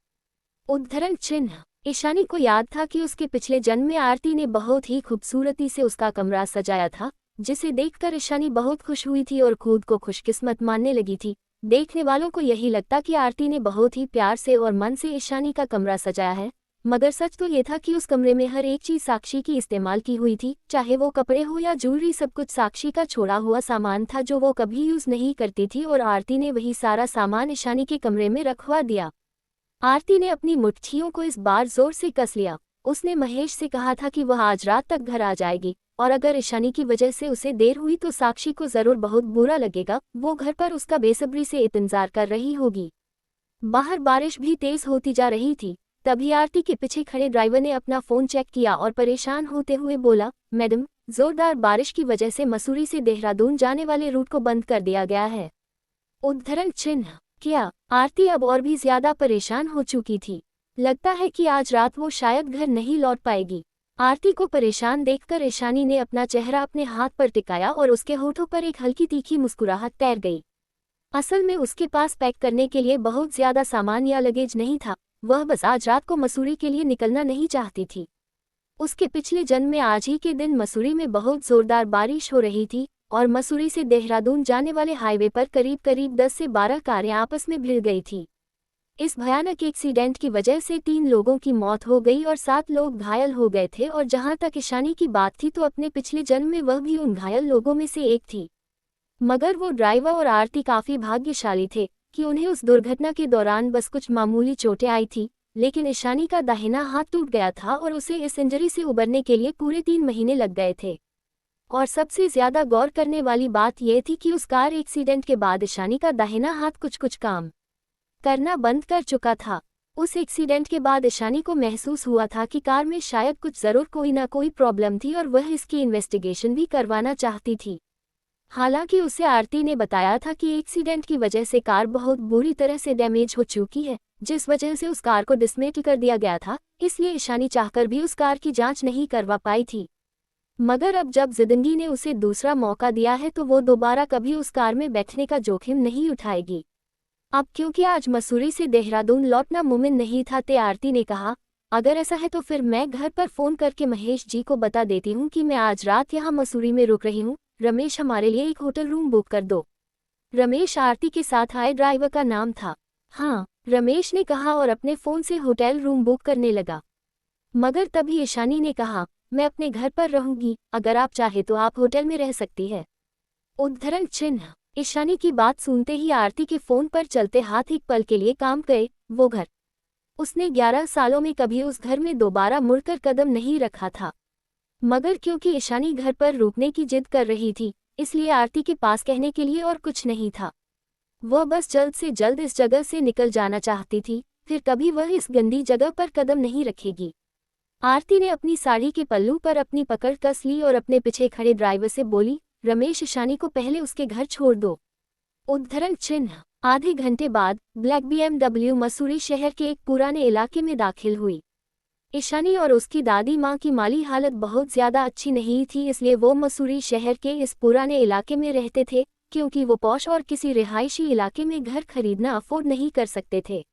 S1: उद्धरण चिन्ह। ईशानी को याद था कि उसके पिछले जन्म में आरती ने बहुत ही खूबसूरती से उसका कमरा सजाया था, जिसे देखकर ईशानी बहुत खुश हुई थी और खुद को खुशकिस्मत मानने लगी थी। देखने वालों को यही लगता कि आरती ने बहुत ही प्यार से और मन से ईशानी का कमरा सजाया है, मगर सच तो ये था कि उस कमरे में हर एक चीज साक्षी की इस्तेमाल की हुई थी, चाहे वो कपड़े हो या ज्वेलरी, सब कुछ साक्षी का छोड़ा हुआ सामान था जो वो कभी यूज नहीं करती थी, और आरती ने वही सारा सामान ईशानी के कमरे में रखवा दिया। आरती ने अपनी मुट्ठियों को इस बार जोर से कस लिया। उसने महेश से कहा था कि वह आज रात तक घर आ जाएगी, और अगर ईशानी की वजह से उसे देर हुई तो साक्षी को जरूर बहुत बुरा लगेगा, वो घर पर उसका बेसब्री से इंतजार कर रही होगी। बाहर बारिश भी तेज होती जा रही थी। तभी आरती के पीछे खड़े ड्राइवर ने अपना फोन चेक किया और परेशान होते हुए बोला, मैडम, जोरदार बारिश की वजह से मसूरी से देहरादून जाने वाले रूट को बंद कर दिया गया है। उद्धरण चिन्ह। क्या? आरती अब और भी ज्यादा परेशान हो चुकी थी। लगता है कि आज रात वो शायद घर नहीं लौट पाएगी। आरती को परेशान देखकर ईशानी ने अपना चेहरा अपने हाथ पर टिकाया और उसके होठों पर एक हल्की तीखी मुस्कुराहट तैर गई। असल में उसके पास पैक करने के लिए बहुत ज्यादा सामान या लगेज नहीं था, वह बस आज रात को मसूरी के लिए निकलना नहीं चाहती थी। उसके पिछले जन्म में आज ही के दिन मसूरी में बहुत जोरदार बारिश हो रही थी और मसूरी से देहरादून जाने वाले हाईवे पर करीब करीब 10 से 12 कारें आपस में भिड़ गई थी। इस भयानक एक्सीडेंट की वजह से 3 लोगों की मौत हो गई और 7 लोग घायल हो गए थे, और जहां तक ईशानी की बात थी तो अपने पिछले जन्म में वह भी उन घायल लोगों में से एक थी। मगर वो ड्राइवर और आरती काफी भाग्यशाली थे कि उन्हें उस दुर्घटना के दौरान बस कुछ मामूली चोटें आई थी, लेकिन ईशानी का दाहिना हाथ टूट गया था और उसे इस इंजरी से उबरने के लिए पूरे 3 महीने लग गए थे। और सबसे ज्यादा गौर करने वाली बात यह थी कि उस कार एक्सीडेंट के बाद ईशानी का दाहिना हाथ कुछ काम करना बंद कर चुका था। उस एक्सीडेंट के बाद ईशानी को महसूस हुआ था कि कार में शायद कुछ जरूर कोई ना कोई प्रॉब्लम थी और वह इसकी इन्वेस्टिगेशन भी करवाना चाहती थी। हालांकि उसे आरती ने बताया था कि एक्सीडेंट की वजह से कार बहुत बुरी तरह से डैमेज हो चुकी है, जिस वजह से उस कार को डिसमेंटल कर दिया गया था, इसलिए ईशानी चाहकर भी उस कार की जांच नहीं करवा पाई थी। मगर अब जब जिंदगी ने उसे दूसरा मौका दिया है तो वो दोबारा कभी उस कार में बैठने का जोखिम नहीं उठाएगी। अब क्योंकि आज मसूरी से देहरादून लौटना मुमकिन नहीं था, आरती ने कहा, अगर ऐसा है तो फिर मैं घर पर फोन करके महेश जी को बता देती हूँ कि मैं आज रात यहाँ मसूरी में रुक रही हूँ। रमेश, हमारे लिए एक होटल रूम बुक कर दो। रमेश आरती के साथ आए ड्राइवर का नाम था। हाँ, रमेश ने कहा और अपने फोन से होटल रूम बुक करने लगा। मगर तभी ईशानी ने कहा, मैं अपने घर पर रहूंगी, अगर आप चाहे तो आप होटल में रह सकती है। उद्धरण चिन्ह। ईशानी की बात सुनते ही आरती के फोन पर चलते हाथ एक पल के लिए काम गए। वो घर, उसने 11 सालों में कभी उस घर में दोबारा मुड़कर कदम नहीं रखा था। मगर क्योंकि ईशानी घर पर रुकने की जिद कर रही थी, इसलिए आरती के पास कहने के लिए और कुछ नहीं था। वह बस जल्द से जल्द इस जगह से निकल जाना चाहती थी, फिर कभी वह इस गंदी जगह पर कदम नहीं रखेगी। आरती ने अपनी साड़ी के पल्लू पर अपनी पकड़ कस ली और अपने पीछे खड़े ड्राइवर से बोली, रमेश, ईशानी को पहले उसके घर छोड़ दो। उद्धरण चिन्ह। आधे घंटे बाद ब्लैक BMW मसूरी शहर के एक पुराने इलाके में दाखिल हुई। ईशानी और उसकी दादी माँ की माली हालत बहुत ज्यादा अच्छी नहीं थी, इसलिए वो मसूरी शहर के इस पुराने इलाके में रहते थे, क्योंकि वो पॉश और किसी रिहायशी इलाके में घर खरीदना अफोर्ड नहीं कर सकते थे।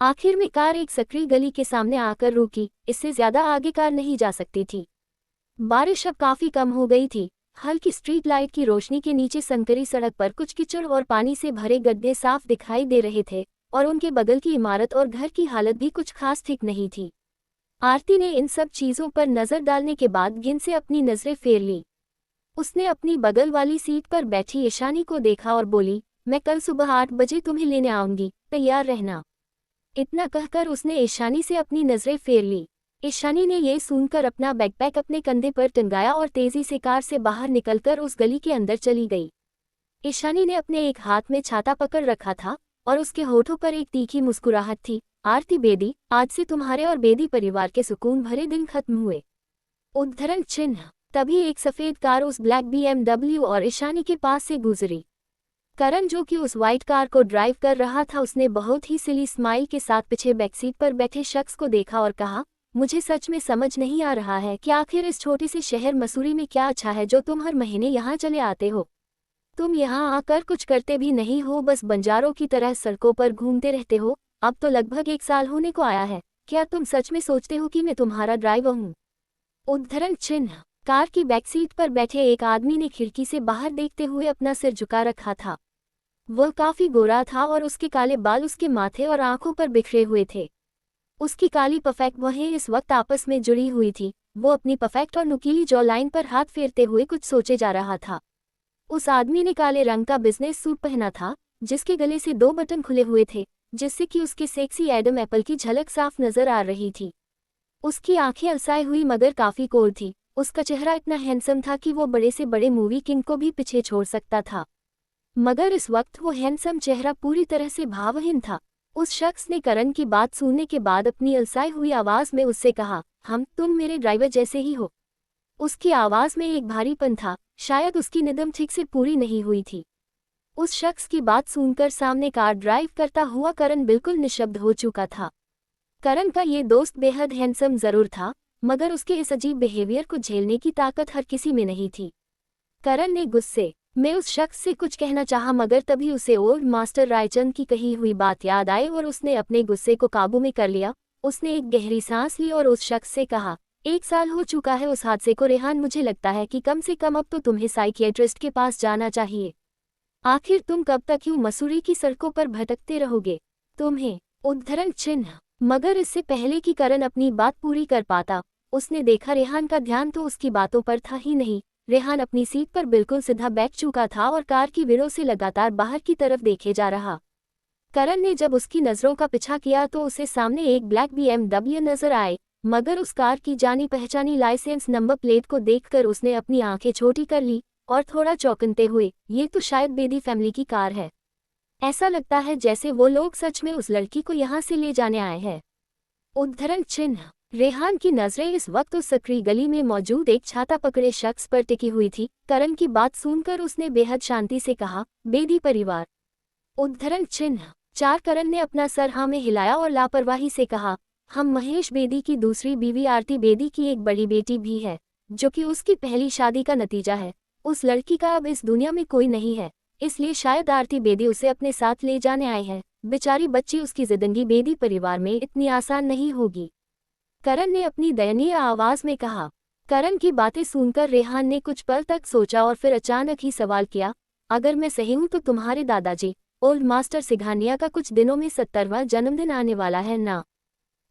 S1: आखिर में कार एक सकरी गली के सामने आकर रुकी, इससे ज्यादा आगे कार नहीं जा सकती थी। बारिश अब काफी कम हो गई थी। हल्की स्ट्रीट लाइट की रोशनी के नीचे संकरी सड़क पर कुछ कीचड़ और पानी से भरे गड्ढे साफ दिखाई दे रहे थे, और उनके बगल की इमारत और घर की हालत भी कुछ खास ठीक नहीं थी। आरती ने इन सब चीजों पर नजर डालने के बाद गिन से अपनी नजरें फेर ली। उसने अपनी बगल वाली सीट पर बैठी ईशानी को देखा और बोली, मैं कल सुबह 8 बजे तुम्हें लेने आऊंगी, तैयार रहना। इतना कहकर उसने ईशानी से अपनी नजरें फेर ली। ईशानी ने ये सुनकर अपना बैकपैक अपने कंधे पर टंगाया और तेजी से कार से बाहर निकलकर उस गली के अंदर चली गई। ईशानी ने अपने एक हाथ में छाता पकड़ रखा था और उसके होठों पर एक तीखी मुस्कुराहट थी। आरती बेदी, आज से तुम्हारे और बेदी परिवार के सुकून भरे दिन खत्म हुए। उद्धरण चिन्ह। तभी एक सफेद कार उस ब्लैक BMW और ईशानी के पास से गुजरी। करण, जो कि उस व्हाइट कार को ड्राइव कर रहा था, उसने बहुत ही सिली स्माइल के साथ पीछे बैकसीट पर बैठे शख्स को देखा और कहा, मुझे सच में समझ नहीं आ रहा है कि आखिर इस छोटे से शहर मसूरी में क्या अच्छा है जो तुम हर महीने यहाँ चले आते हो। तुम यहाँ आकर कुछ करते भी नहीं हो, बस बंजारों की तरह सड़कों पर घूमते रहते हो। अब तो लगभग 1 साल होने को आया है, क्या तुम सच में सोचते हो कि मैं तुम्हारा ड्राइवर हूँ? उद्धरण चिन्ह। कार की बैकसीट पर बैठे एक आदमी ने खिड़की से बाहर देखते हुए अपना सिर झुका रखा था। वह काफी गोरा था और उसके काले बाल उसके माथे और आंखों पर बिखरे हुए थे। उसकी काली परफेक्ट वहें इस वक्त आपस में जुड़ी हुई थी। वो अपनी परफेक्ट और नुकीली जॉ लाइन पर हाथ फेरते हुए कुछ सोचे जा रहा था। उस आदमी ने काले रंग का बिजनेस सूट पहना था, जिसके गले से 2 बटन खुले हुए थे, जिससे कि उसके सेक्सी एडम एप्पल की झलक साफ नजर आ रही थी। उसकी आंखें अलसाई हुई मगर काफी कोर थी। उसका चेहरा इतना हैंडसम था कि वो बड़े से बड़े मूवी किंग को भी पीछे छोड़ सकता था। मगर इस वक्त वो हैंडसम चेहरा पूरी तरह से भावहीन था। उस शख्स ने करण की बात सुनने के बाद अपनी अलसाई हुई आवाज में उससे कहा, तुम मेरे ड्राइवर जैसे ही हो। उसकी आवाज में एक भारीपन था, शायद उसकी निदम ठीक से पूरी नहीं हुई थी। उस शख्स की बात सुनकर सामने कार ड्राइव करता हुआ करण बिल्कुल निशब्द हो चुका था। करण का ये दोस्त बेहद हैंडसम जरूर था, मगर उसके इस अजीब बिहेवियर को झेलने की ताकत हर किसी में नहीं थी। करण ने गुस्से में उस शख्स से कुछ कहना चाहा, मगर तभी उसे ओल्ड मास्टर रायचंद की कही हुई बात याद आई और उसने अपने गुस्से को काबू में कर लिया। उसने एक गहरी सांस ली और उस शख्स से कहा, 1 साल हो चुका है उस हादसे को रेहान, मुझे लगता है कि कम से कम अब तो तुम्हें साइकियाट्रिस्ट के पास जाना चाहिए। आखिर तुम कब तक यूं मसूरी की सड़कों पर भटकते रहोगे? तुम्हें। उद्धरण चिन्ह। मगर इससे पहले कि करण अपनी बात पूरी कर पाता, उसने देखा रेहान का ध्यान तो उसकी बातों पर था ही नहीं। रेहान अपनी सीट पर बिल्कुल सीधा बैठ चुका था और कार की विंडो से लगातार बाहर की तरफ देखे जा रहा करण ने जब उसकी नजरों का पीछा किया तो उसे सामने एक ब्लैक BMW नजर आए, मगर उस कार की जानी पहचानी लाइसेंस नंबर प्लेट को देखकर उसने अपनी आंखें छोटी कर ली और थोड़ा चौंकते हुए, ये तो शायद बेदी फैमिली की कार है। ऐसा लगता है जैसे वो लोग सच में उस लड़की को यहाँ से ले जाने आए हैं। उद्धरण चिन्ह। रेहान की नजरें इस वक्त उस सकरी गली में मौजूद एक छाता पकड़े शख्स पर टिकी हुई थी। करण की बात सुनकर उसने बेहद शांति से कहा, बेदी परिवार। उद्धरण चिन्ह 4। करण ने अपना सर हाँ में हिलाया और लापरवाही से कहा, हम महेश बेदी की दूसरी बीवी आरती बेदी की एक बड़ी बेटी भी है, जो कि उसकी पहली शादी का नतीजा है। उस लड़की का अब इस दुनिया में कोई नहीं है, इसलिए शायद आरती बेदी उसे अपने साथ ले जाने आए हैं। बेचारी बच्ची, उसकी जिंदगी बेदी परिवार में इतनी आसान नहीं होगी, करण ने अपनी दयनीय आवाज में कहा। करण की बातें सुनकर रेहान ने कुछ पल तक सोचा और फिर अचानक ही सवाल किया, अगर मैं सही हूं तो तुम्हारे दादाजी ओल्ड मास्टर सिंघानिया का कुछ दिनों में 70वां जन्मदिन आने वाला है ना?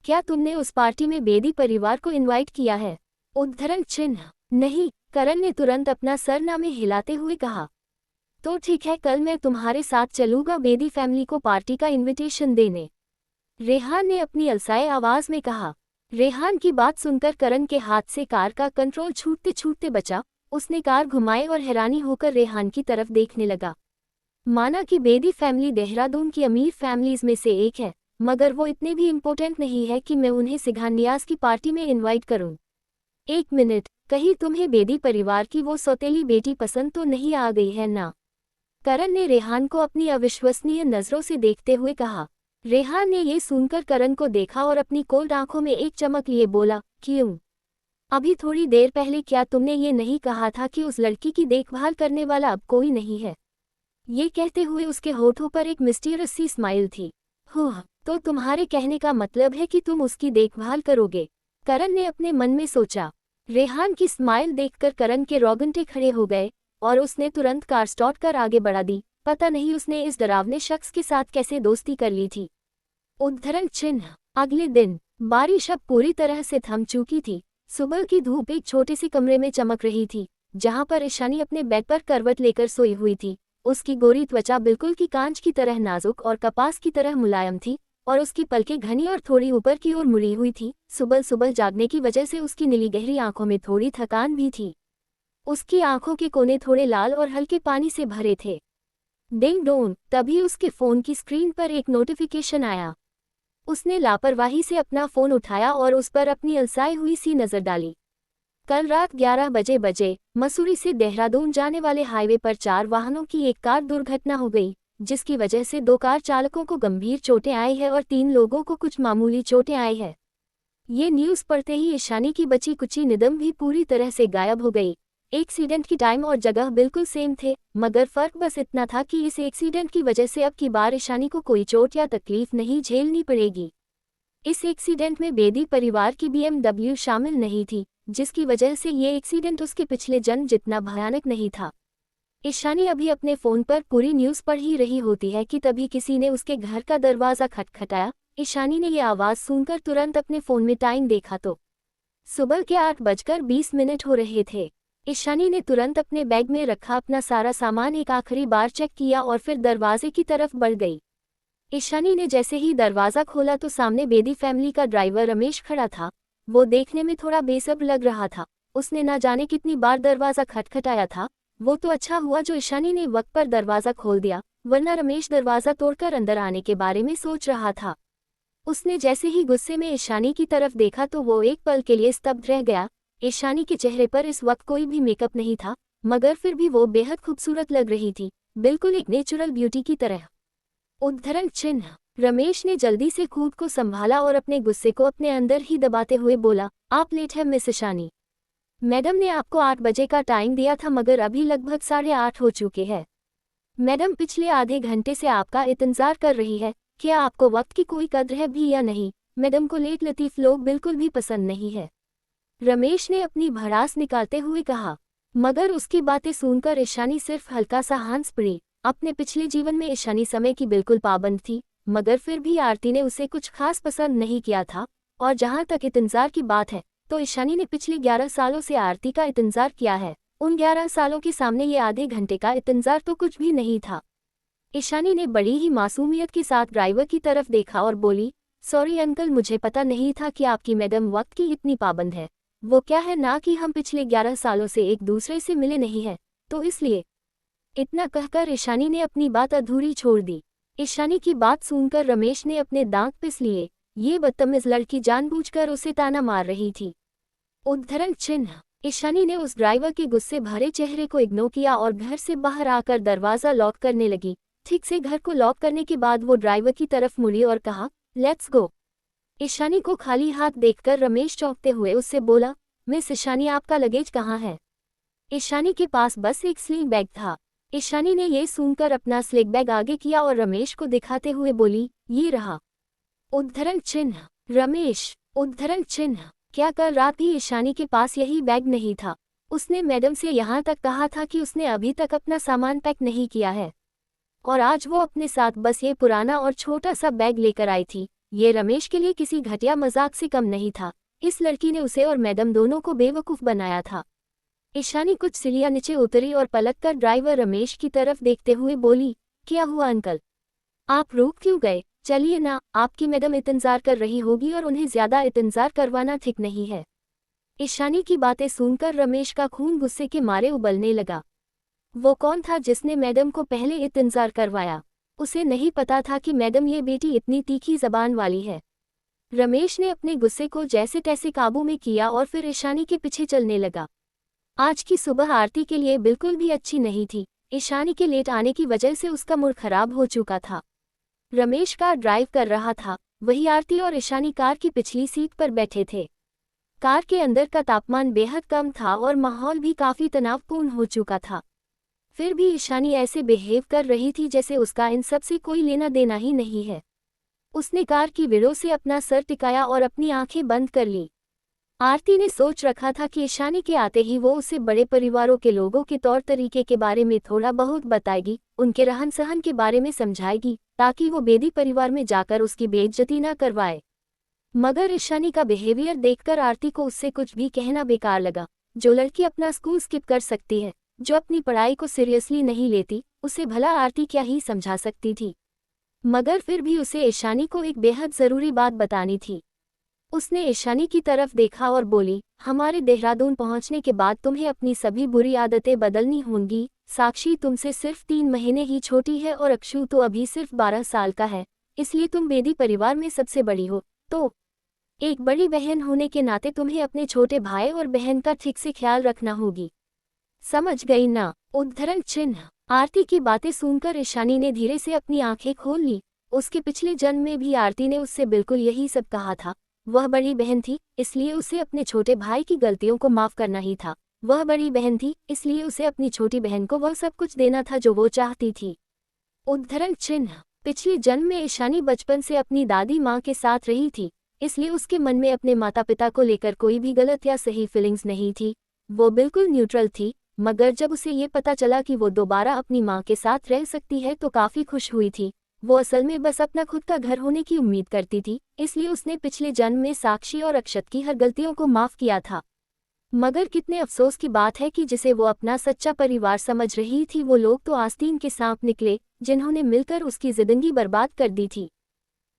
S1: क्या तुमने उस पार्टी में बेदी परिवार को इनवाइट किया है? उद्धरण चिन्ह नहीं, करण ने तुरंत अपना सर ना में हिलाते हुए कहा। तो ठीक है, कल मैं तुम्हारे साथ चलूंगा बेदी फैमिली को पार्टी का इनविटेशन देने, रेहान ने अपनी अलसाए आवाज में कहा। रेहान की बात सुनकर करण के हाथ से कार का कंट्रोल छूटते छूटते बचा। उसने कार घुमाई और हैरानी होकर रेहान की तरफ देखने लगा, माना कि बेदी फैमिली देहरादून की अमीर फैमिलीज में से एक है, मगर वो इतने भी इम्पोर्टेंट नहीं है कि मैं उन्हें सिंघानियाज की पार्टी में इनवाइट करूं। एक मिनट, कहीं तुम्हें बेदी परिवार की वो सौतेली बेटी पसंद तो नहीं आ गई है ना? करण ने रेहान को अपनी अविश्वसनीय नजरों से देखते हुए कहा। रेहान ने ये सुनकर करण को देखा और अपनी कोल्ड आंखों में एक चमक लिए बोला, क्यों? अभी थोड़ी देर पहले क्या तुमने ये नहीं कहा था कि उस लड़की की देखभाल करने वाला अब कोई नहीं है? ये कहते हुए उसके होठों पर एक मिस्टीरियस सी स्माइल थी। तो तुम्हारे कहने का मतलब है कि तुम उसकी देखभाल करोगे? करण ने अपने मन में सोचा। रेहान की स्माइल देखकर करण के रोंगटे खड़े हो गए और उसने तुरंत कार स्टार्ट कर आगे बढ़ा दी। पता नहीं उसने इस डरावने शख्स के साथ कैसे दोस्ती कर ली थी। उद्धरण चिन्ह अगले दिन बारिश अब पूरी तरह से थम चुकी थी। सुबह की धूप एक छोटे से कमरे में चमक रही थी, जहां पर ईशानी अपने बेड पर करवट लेकर सोई हुई थी। उसकी गोरी त्वचा बिल्कुल की कांच की तरह नाजुक और कपास की तरह मुलायम थी और उसकी पलकें घनी और थोड़ी ऊपर की ओर मुड़ी हुई थी। सुबह सुबह जागने की वजह से उसकी नीली गहरी आंखों में थोड़ी थकान भी थी। उसकी आंखों के कोने थोड़े लाल और हल्के पानी से भरे थे। डिंग डोंग, तभी उसके फोन की स्क्रीन पर एक नोटिफिकेशन आया। उसने लापरवाही से अपना फोन उठाया और उस पर अपनी अलसाई हुई सी नजर डाली। कल रात 11 बजे मसूरी से देहरादून जाने वाले हाईवे पर 4 वाहनों की एक कार दुर्घटना हो गई, जिसकी वजह से 2 कार चालकों को गंभीर चोटें आई है और 3 लोगों को कुछ मामूली चोटें आई है। ये न्यूज़ पढ़ते ही ईशानी की बची कुची निदम भी पूरी तरह से गायब हो गई। एक्सीडेंट की टाइम और जगह बिल्कुल सेम थे, मगर फर्क बस इतना था कि इस एक्सीडेंट की वजह से अब की बार ईशानी को कोई चोट या तकलीफ नहीं झेलनी पड़ेगी। इस एक्सीडेंट में बेदी परिवार की BMW शामिल नहीं थी, जिसकी वजह से ये एक्सीडेंट उसके पिछले जन्म जितना भयानक नहीं था। ईशानी अभी अपने फोन पर पूरी न्यूज़ पढ़ ही रही होती है कि तभी किसी ने उसके घर का दरवाज़ा खटखटाया। ईशानी ने ये आवाज़ सुनकर तुरंत अपने फ़ोन में टाइम देखा तो सुबह के 8:20 हो रहे थे। ईशानी ने तुरंत अपने बैग में रखा अपना सारा सामान एक आखिरी बार चेक किया और फिर दरवाजे की तरफ बढ़ गई। ईशानी ने जैसे ही दरवाज़ा खोला तो सामने बेदी फैमिली का ड्राइवर रमेश खड़ा था। वो देखने में थोड़ा बेसब्र लग रहा था। उसने ना जाने कितनी बार दरवाज़ा खटखटाया था। वो तो अच्छा हुआ जो ईशानी ने वक्त पर दरवाज़ा खोल दिया, वरना रमेश दरवाज़ा तोड़कर अंदर आने के बारे में सोच रहा था। उसने जैसे ही गुस्से में ईशानी की तरफ देखा तो वो एक पल के लिए स्तब्ध रह गया। ईशानी के चेहरे पर इस वक्त कोई भी मेकअप नहीं था, मगर फिर भी वो बेहद खूबसूरत लग रही थी, बिल्कुल एक नेचुरल ब्यूटी की तरह। उद्धरण चिन्ह रमेश ने जल्दी से खुद को संभाला और अपने गुस्से को अपने अंदर ही दबाते हुए बोला, आप लेट है मिस ईशानी। मैडम ने आपको 8 बजे का टाइम दिया था, मगर अभी लगभग 8:30 हो चुके हैं। मैडम पिछले आधे घंटे से आपका इंतजार कर रही है। क्या आपको वक्त की कोई कद्र है भी या नहीं? मैडम को लेट लतीफ लोग बिल्कुल भी पसंद नहीं है, रमेश ने अपनी भड़ास निकालते हुए कहा। मगर उसकी बातें सुनकर ईशानी सिर्फ हल्का सा हंस पड़ी। अपने पिछले जीवन में ईशानी समय की बिल्कुल पाबंद थी, मगर फिर भी आरती ने उसे कुछ खास पसंद नहीं किया था। और जहां तक इंतजार की बात है तो ईशानी ने पिछले 11 सालों से आरती का इंतजार किया है। उन 11 सालों के सामने ये आधे घंटे का इंतजार तो कुछ भी नहीं था। ईशानी ने बड़ी ही मासूमियत के साथ ड्राइवर की तरफ देखा और बोली, सॉरी अंकल, मुझे पता नहीं था कि आपकी मैडम वक्त की इतनी पाबंद है। वो क्या है ना कि हम पिछले 11 सालों से एक दूसरे से मिले नहीं हैं, तो इसलिए। इतना कहकर ईशानी ने अपनी बात अधूरी छोड़ दी। ईशानी की बात सुनकर रमेश ने अपने दांत पिस लिए। ये बदतमीज लड़की जानबूझकर उसे ताना मार रही थी। उद्धरण चिन्ह। ईशानी ने उस ड्राइवर के गुस्से भरे चेहरे को इग्नोर किया और घर से बाहर आकर दरवाजा लॉक करने लगी। ठीक से घर को लॉक करने के बाद वो ड्राइवर की तरफ मुड़ी और कहा, लेट्स गो। ईशानी को खाली हाथ देखकर रमेश चौंकते हुए उससे बोला, मिस ईशानी, आपका लगेज कहाँ है? ईशानी के पास बस एक स्लिंग बैग था। ईशानी ने ये सुनकर अपना स्लिंग बैग आगे किया और रमेश को दिखाते हुए बोली, ये रहा। उद्धरण चिन्ह। रमेश। उद्धरण चिन्ह। क्या कल रात ही ईशानी के पास यही बैग नहीं था? उसने मैडम से यहाँ तक कहा था कि उसने अभी तक अपना सामान पैक नहीं किया है, और आज वो अपने साथ बस ये पुराना और छोटा सा बैग लेकर आई थी। ये रमेश के लिए किसी घटिया मजाक से कम नहीं था। इस लड़की ने उसे और मैडम दोनों को बेवकूफ़ बनाया था। ईशानी कुछ सीढ़ियां नीचे उतरी और पलटकर ड्राइवर रमेश की तरफ देखते हुए बोली, क्या हुआ अंकल, आप रुक क्यों गए? चलिए ना, आपकी मैडम इंतजार कर रही होगी और उन्हें ज्यादा इंतजार करवाना ठीक नहीं है। ईशानी की बातें सुनकर रमेश का खून गुस्से के मारे उबलने लगा। वो कौन था जिसने मैडम को पहले इंतजार करवाया? उसे नहीं पता था कि मैडम ये बेटी इतनी तीखी जबान वाली है। रमेश ने अपने गुस्से को जैसे तैसे काबू में किया और फिर ईशानी के पीछे चलने लगा। आज की सुबह आरती के लिए बिल्कुल भी अच्छी नहीं थी। ईशानी के लेट आने की वजह से उसका मूड खराब हो चुका था। रमेश कार ड्राइव कर रहा था, वही आरती और ईशानी कार की पिछली सीट पर बैठे थे। कार के अंदर का तापमान बेहद कम था और माहौल भी काफी तनावपूर्ण हो चुका था। फिर भी ईशानी ऐसे बिहेव कर रही थी जैसे उसका इन सब से कोई लेना देना ही नहीं है। उसने कार की विंडो से अपना सर टिकाया और अपनी आंखें बंद कर ली। आरती ने सोच रखा था कि ईशानी के आते ही वो उसे बड़े परिवारों के लोगों के तौर तरीके के बारे में थोड़ा बहुत बताएगी, उनके रहन सहन के बारे में समझाएगी, ताकि वो बेदी परिवार में जाकर उसकी बेइज्जती न करवाए। मगर ईशानी का बिहेवियर देखकर आरती को उससे कुछ भी कहना बेकार लगा। जो लड़की अपना स्कूल स्किप कर सकती है, जो अपनी पढ़ाई को सीरियसली नहीं लेती, उसे भला आरती क्या ही समझा सकती थी। मगर फिर भी उसे ईशानी को एक बेहद ज़रूरी बात बतानी थी। उसने ईशानी की तरफ देखा और बोली, हमारे देहरादून पहुंचने के बाद तुम्हें अपनी सभी बुरी आदतें बदलनी होंगी। साक्षी तुमसे सिर्फ 3 महीने ही छोटी है और अक्षु तो अभी सिर्फ 12 साल का है, इसलिए तुम बेदी परिवार में सबसे बड़ी हो, तो एक बड़ी बहन होने के नाते तुम्हें अपने छोटे भाई और बहन का ठीक से ख्याल रखना होगी। समझ गई ना? उद्धरण चिन्ह। आरती की बातें सुनकर ईशानी ने धीरे से अपनी आंखें खोल ली। उसके पिछले जन्म में भी आरती ने उससे बिल्कुल यही सब कहा था। वह बड़ी बहन थी, इसलिए उसे अपने छोटे भाई की गलतियों को माफ करना ही था। वह बड़ी बहन थी, इसलिए उसे अपनी छोटी बहन को वह सब कुछ देना था जो वो चाहती थी। उद्धरण चिन्ह। पिछले जन्म में ईशानी बचपन से अपनी दादी माँ के साथ रही थी, इसलिए उसके मन में अपने माता पिता को लेकर कोई भी गलत या सही फीलिंग्स नहीं थी। वो बिल्कुल न्यूट्रल थी। मगर जब उसे ये पता चला कि वो दोबारा अपनी माँ के साथ रह सकती है तो काफ़ी खुश हुई थी। वो असल में बस अपना खुद का घर होने की उम्मीद करती थी, इसलिए उसने पिछले जन्म में साक्षी और अक्षत की हर गलतियों को माफ़ किया था। मगर कितने अफसोस की बात है कि जिसे वो अपना सच्चा परिवार समझ रही थी, वो लोग तो आस्तीन के सांप निकले, जिन्होंने मिलकर उसकी जिंदगी बर्बाद कर दी थी।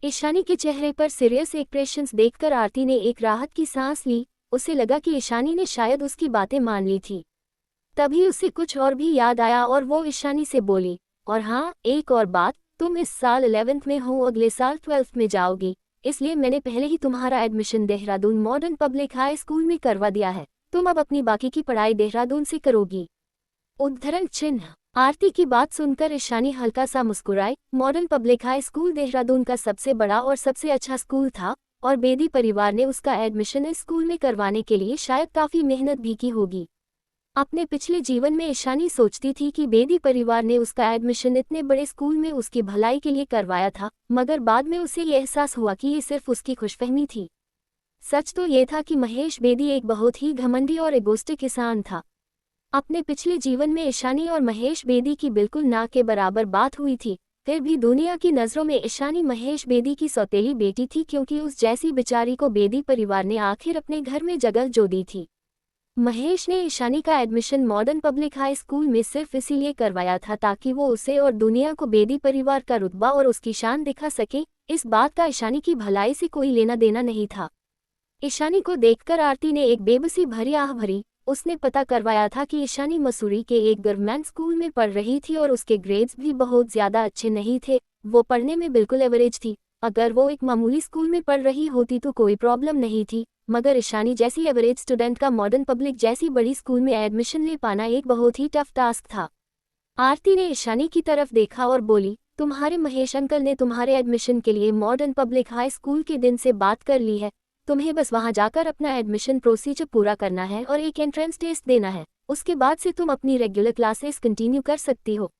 S1: ईशानी के चेहरे पर सीरियस एक्सप्रेशंस देखकर आरती ने एक राहत की सांस ली। उसे लगा कि ईशानी ने शायद उसकी बातें मान ली थी। तभी उसे कुछ और भी याद आया और वो ईशानी से बोली, और हाँ, एक और बात, तुम इस साल 11th में हो, अगले साल 12th में जाओगी, इसलिए मैंने पहले ही तुम्हारा admission Dehradun modern public high school में करवा दिया है। तुम अब अपनी बाकी की पढ़ाई देहरादून से करोगी। उद्धरण चिन्ह। आरती की बात सुनकर ईशानी हल्का सा मुस्कुराई। Modern public high school Dehradun का सबसे बड़ा और सबसे अच्छा स्कूल था, और बेदी परिवार ने उसका एडमिशन इस स्कूल में करवाने के लिए शायद काफ़ी मेहनत भी की होगी। अपने पिछले जीवन में ईशानी सोचती थी कि बेदी परिवार ने उसका एडमिशन इतने बड़े स्कूल में उसकी भलाई के लिए करवाया था, मगर बाद में उसे ये एहसास हुआ कि ये सिर्फ उसकी खुशफहमी थी। सच तो ये था कि महेश बेदी एक बहुत ही घमंडी और एगोस्टिक इंसान था। अपने पिछले जीवन में ईशानी और महेश बेदी की बिल्कुल ना के बराबर बात हुई थी, फिर भी दुनिया की नज़रों में ईशानी महेश बेदी की सौतेली बेटी थी, क्योंकि उस जैसी बेचारी को बेदी परिवार ने आखिर अपने घर में जगह जो दी थी। महेश ने ईशानी का admission modern public high school में सिर्फ इसीलिए करवाया था ताकि वो उसे और दुनिया को बेदी परिवार का रुतबा और उसकी शान दिखा सके। इस बात का ईशानी की भलाई से कोई लेना देना नहीं था। ईशानी को देखकर आरती ने एक बेबसी भरी आह भरी। उसने पता करवाया था कि ईशानी मसूरी के एक गवर्नमेंट स्कूल में पढ़ रही थी और उसके ग्रेड्स भी बहुत ज़्यादा अच्छे नहीं थे, वो पढ़ने में बिल्कुल एवरेज थी। अगर वो एक मामूली स्कूल में पढ़ रही होती तो कोई प्रॉब्लम नहीं थी, मगर ईशानी जैसी एवरेज स्टूडेंट का मॉडर्न पब्लिक जैसी बड़ी स्कूल में एडमिशन ले पाना एक बहुत ही टफ टास्क था। आरती ने ईशानी की तरफ देखा और बोली, तुम्हारे महेश अंकल ने तुम्हारे एडमिशन के लिए मॉडर्न पब्लिक हाई स्कूल के दिन से बात कर ली है। तुम्हें बस वहां जाकर अपना एडमिशन प्रोसीजर पूरा करना है और एक एंट्रेंस टेस्ट देना है। उसके बाद से तुम अपनी रेगुलर क्लासेस कंटिन्यू कर सकती हो।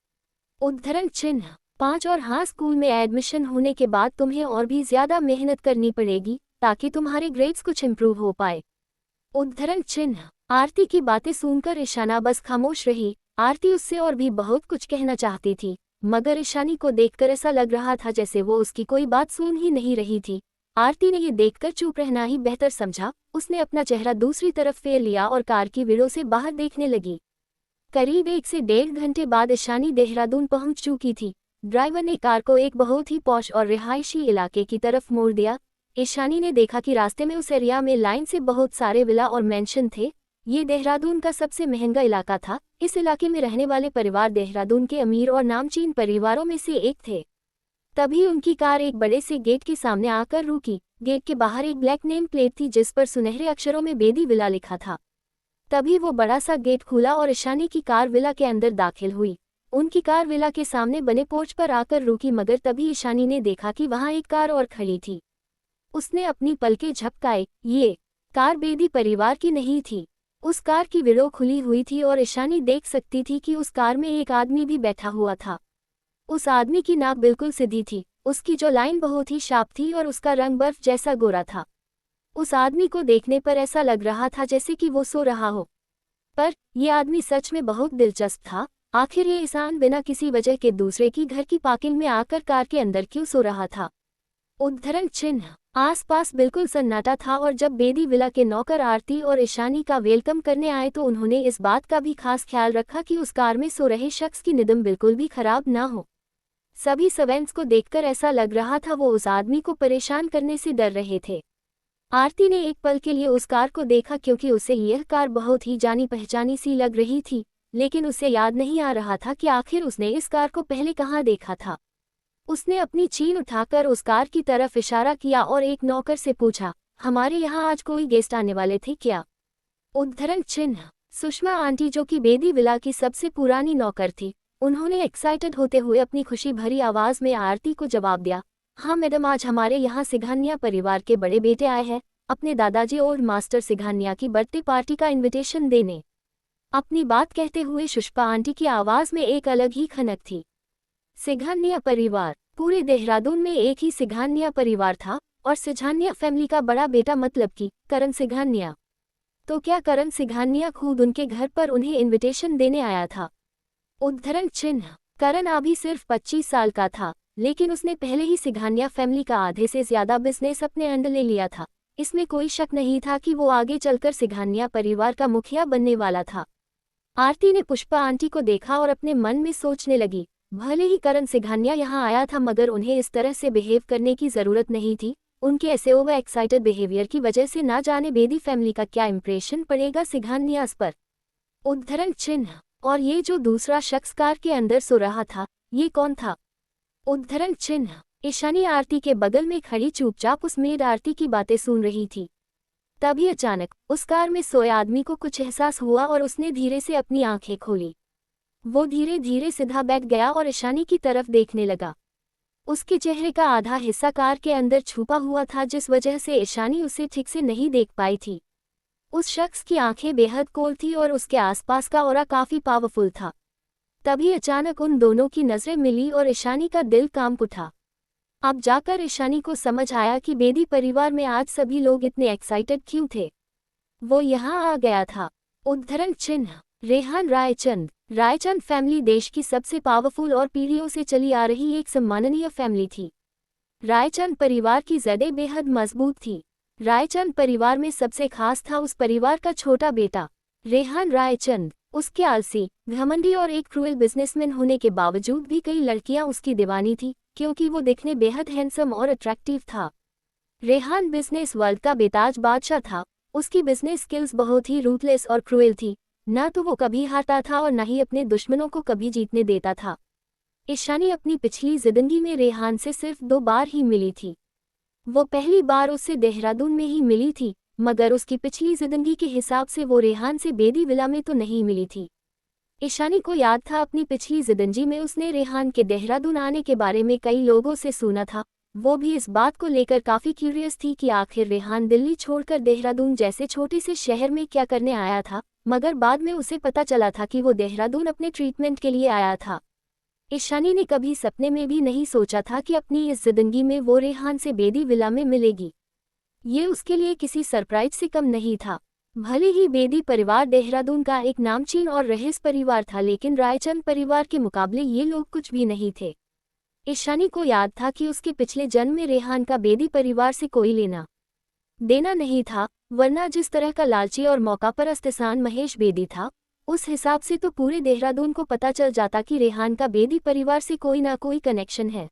S1: उद्धरण चिन्ह 5 और हाँ, स्कूल में एडमिशन होने के बाद तुम्हें और भी ज़्यादा मेहनत करनी पड़ेगी ताकि तुम्हारे ग्रेड्स कुछ इम्प्रूव हो पाए। उद्धरण चिन्ह आरती की बातें सुनकर ईशाना बस खामोश रही। आरती उससे और भी बहुत कुछ कहना चाहती थी, मगर ईशानी को देखकर ऐसा लग रहा था जैसे वो उसकी कोई बात सुन ही नहीं रही थी। आरती ने ये देखकर चुप रहना ही बेहतर समझा। उसने अपना चेहरा दूसरी तरफ फेर लिया और कार की विंडो से बाहर देखने लगी। करीब 1 से 1.5 घंटे बाद ईशानी देहरादून पहुंच चुकी थी। ड्राइवर ने कार को एक बहुत ही पॉश और रिहायशी इलाके की तरफ मोड़ दिया। ईशानी ने देखा कि रास्ते में उस एरिया में लाइन से बहुत सारे विला और मेंशन थे। ये देहरादून का सबसे महंगा इलाका था। इस इलाके में रहने वाले परिवार देहरादून के अमीर और नामचीन परिवारों में से एक थे। तभी उनकी कार एक बड़े से गेट के सामने आकर रुकी। गेट के बाहर एक ब्लैक नेम प्लेट थी जिस पर सुनहरे अक्षरों में बेदी विला लिखा था। तभी वो बड़ा सा गेट खुला और ईशानी की कार विला के अंदर दाखिल हुई। उनकी कार विला के सामने बने पोर्च पर आकर रुकी, मगर तभी ईशानी ने देखा कि वहां एक कार और खड़ी थी। उसने अपनी पलकें झपकाए। ये कार बेदी परिवार की नहीं थी। उस कार की विंडो खुली हुई थी और ईशानी देख सकती थी कि उस कार में एक आदमी भी बैठा हुआ था। उस आदमी की नाक बिल्कुल सीधी थी, उसकी जो लाइन बहुत ही शार्प थी और उसका रंग बर्फ जैसा गोरा था। उस आदमी को देखने पर ऐसा लग रहा था जैसे कि वो सो रहा हो, पर यह आदमी सच में बहुत दिलचस्प था। आखिर ये इंसान बिना किसी वजह के दूसरे की घर की पार्किंग में आकर कार के अंदर क्यों सो रहा था। उद्धरण चिन्ह आसपास बिल्कुल सन्नाटा था और जब बेदी विला के नौकर आरती और ईशानी का वेलकम करने आए तो उन्होंने इस बात का भी खास ख्याल रखा कि उस कार में सो रहे शख्स की निदम बिल्कुल भी खराब ना हो। सभी सर्वेंट्स को देखकर ऐसा लग रहा था वो उस आदमी को परेशान करने से डर रहे थे। आरती ने एक पल के लिए उस कार को देखा क्योंकि उसे यह कार बहुत ही जानी पहचानी सी लग रही थी, लेकिन उसे याद नहीं आ रहा था कि आखिर उसने इस कार को पहले कहाँ देखा था। उसने अपनी चील उठाकर उस कार की तरफ इशारा किया और एक नौकर से पूछा, हमारे यहाँ आज कोई गेस्ट आने वाले थे क्या। उद्धरण चिन्ह सुषमा आंटी, जो कि बेदी विला की सबसे पुरानी नौकर थी, उन्होंने एक्साइटेड होते हुए अपनी खुशी भरी आवाज में आरती को जवाब दिया, हाँ मैडम, आज हमारे यहाँ सिघानिया परिवार के बड़े बेटे आए हैं अपने दादाजी ओल्ड मास्टर सिघानिया की बर्थडे पार्टी का इनविटेशन देने। अपनी बात कहते हुए पुष्पा आंटी की आवाज में एक अलग ही खनक थी। सिघानिया परिवार, पूरे देहरादून में एक ही सिघानिया परिवार था और सिघानिया फैमिली का बड़ा बेटा मतलब कि करण सिघानिया। तो क्या करण सिघानिया खुद उनके घर पर उन्हें इनविटेशन देने आया था। उद्धरण चिन्ह करण अभी सिर्फ 25 साल का था, लेकिन उसने पहले ही सिघानिया फैमिली का आधे से ज्यादा बिजनेस अपने अंडर ले लिया था। इसमें कोई शक नहीं था कि वो आगे चलकर सिघानिया परिवार का मुखिया बनने वाला था। आरती ने पुष्पा आंटी को देखा और अपने मन में सोचने लगी, भले ही करण सिघानिया यहाँ आया था मगर उन्हें इस तरह से बिहेव करने की जरूरत नहीं थी। उनके ऐसे ओवर एक्साइटेड बिहेवियर की वजह से ना जाने बेदी फैमिली का क्या इंप्रेशन पड़ेगा सिघानियास पर। उद्धरण चिन्ह और ये जो दूसरा शख्स कार के अंदर सो रहा था, ये कौन था। उद्धरण चिन्ह ईशानी आरती के बगल में खड़ी चुपचाप उस मेड आरती की बातें सुन रही थी। तभी अचानक उस कार में सोए आदमी को कुछ एहसास हुआ और उसने धीरे से अपनी आंखें खोली। वो धीरे धीरे सीधा बैठ गया और ईशानी की तरफ देखने लगा। उसके चेहरे का आधा हिस्सा कार के अंदर छुपा हुआ था, जिस वजह से ईशानी उसे ठीक से नहीं देख पाई थी। उस शख्स की आंखें बेहद कोल्ड थी और उसके आसपास का ऑरा काफी पावरफुल था। तभी अचानक उन दोनों की नजरें मिली और ईशानी का दिल कांप उठा। अब जाकर ईशानी को समझ आया कि बेदी परिवार में आज सभी लोग इतने एक्साइटेड क्यों थे। वो यहाँ आ गया था। उद्धरण चिन्ह रेहान रायचंद रायचंद फैमिली देश की सबसे पावरफुल और पीढ़ियों से चली आ रही एक सम्माननीय फैमिली थी। रायचंद परिवार की जड़ें बेहद मजबूत थी। रायचंद परिवार में सबसे खास था उस परिवार का छोटा बेटा। रेहान रायचंद, उसके आलसी, घमंडी और एक क्रूएल बिजनेसमैन होने के बावजूद भी कई लड़कियां उसकी दीवानी थी, क्योंकि वो दिखने बेहद हैंडसम और अट्रैक्टिव था। रेहान बिजनेस वर्ल्ड का बेताज बादशाह था। उसकी बिजनेस स्किल्स बहुत ही रूथलेस और क्रूएल थी। न तो वो कभी हारता था और न ही अपने दुश्मनों को कभी जीतने देता था। ईशानी अपनी पिछली जिंदगी में रेहान से सिर्फ 2 बार ही मिली थी। वो पहली बार उससे देहरादून में ही मिली थी, मगर उसकी पिछली जिंदगी के हिसाब से वो रेहान से बेदी विला में तो नहीं मिली थी। ईशानी को याद था अपनी पिछली जिंदगी में उसने रेहान के देहरादून आने के बारे में कई लोगों से सुना था। वो भी इस बात को लेकर काफ़ी क्यूरियस थी कि आखिर रेहान दिल्ली छोड़कर देहरादून जैसे छोटे से शहर में क्या करने आया था, मगर बाद में उसे पता चला था कि वो देहरादून अपने ट्रीटमेंट के लिए आया था। ईशानी ने कभी सपने में भी नहीं सोचा था कि अपनी इस जिंदगी में वो रेहान से बेदी विला में मिलेगी। ये उसके लिए किसी सरप्राइज से कम नहीं था। भले ही बेदी परिवार देहरादून का एक नामचीन और रईस परिवार था, लेकिन रायचंद परिवार के मुकाबले ये लोग कुछ भी नहीं थे। ईशानी को याद था कि उसके पिछले जन्म में रेहान का बेदी परिवार से कोई लेना देना नहीं था, वरना जिस तरह का लालची और मौकापरस्त इंसान महेश बेदी था, उस हिसाब से तो पूरे देहरादून को पता चल जाता कि रेहान का बेदी परिवार से कोई ना कोई कनेक्शन है।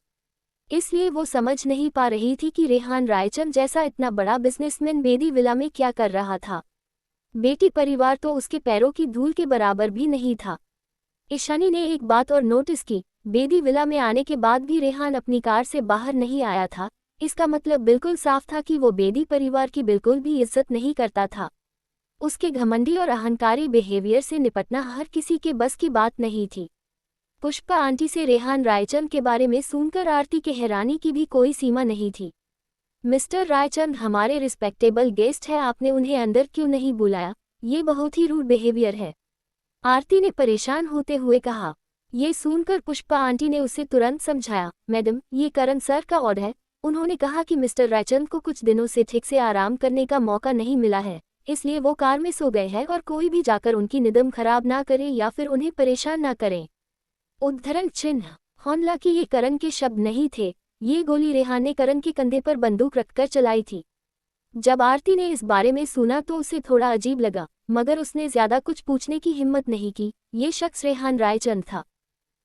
S1: इसलिए वो समझ नहीं पा रही थी कि रेहान रायचंद जैसा इतना बड़ा बिजनेसमैन बेदी विला में क्या कर रहा था। बेटी परिवार तो उसके पैरों की धूल के बराबर भी नहीं था। ईशानी ने एक बात और नोटिस की, बेदी विला में आने के बाद भी रेहान अपनी कार से बाहर नहीं आया था। इसका मतलब बिल्कुल साफ था कि वो बेदी परिवार की बिल्कुल भी इज्जत नहीं करता था। उसके घमंडी और अहंकारी बिहेवियर से निपटना हर किसी के बस की बात नहीं थी। पुष्पा आंटी से रेहान रायचंद के बारे में सुनकर आरती के हैरानी की भी कोई सीमा नहीं थी। मिस्टर रायचंद हमारे रिस्पेक्टेबल गेस्ट है, आपने उन्हें अंदर क्यों नहीं बुलाया? ये बहुत ही रूड बिहेवियर है, आरती ने परेशान होते हुए कहा। ये सुनकर पुष्पा आंटी ने उसे तुरंत समझाया, मैडम, ये करण सर का ऑर्डर है। उन्होंने कहा कि मिस्टर रायचंद को कुछ दिनों से ठीक से आराम करने का मौका नहीं मिला है, इसलिए वो कार में सो गए हैं और कोई भी जाकर उनकी निदम खराब ना करे या फिर उन्हें परेशान ना करें। उद्धरण चिन्ह। हालांकि ये करण के शब्द नहीं थे, ये गोली रेहान ने करण के कंधे पर बंदूक रखकर चलाई थी। जब आरती ने इस बारे में सुना तो उसे थोड़ा अजीब लगा, मगर उसने ज्यादा कुछ पूछने की हिम्मत नहीं की। ये शख्स रेहान रायचंद था,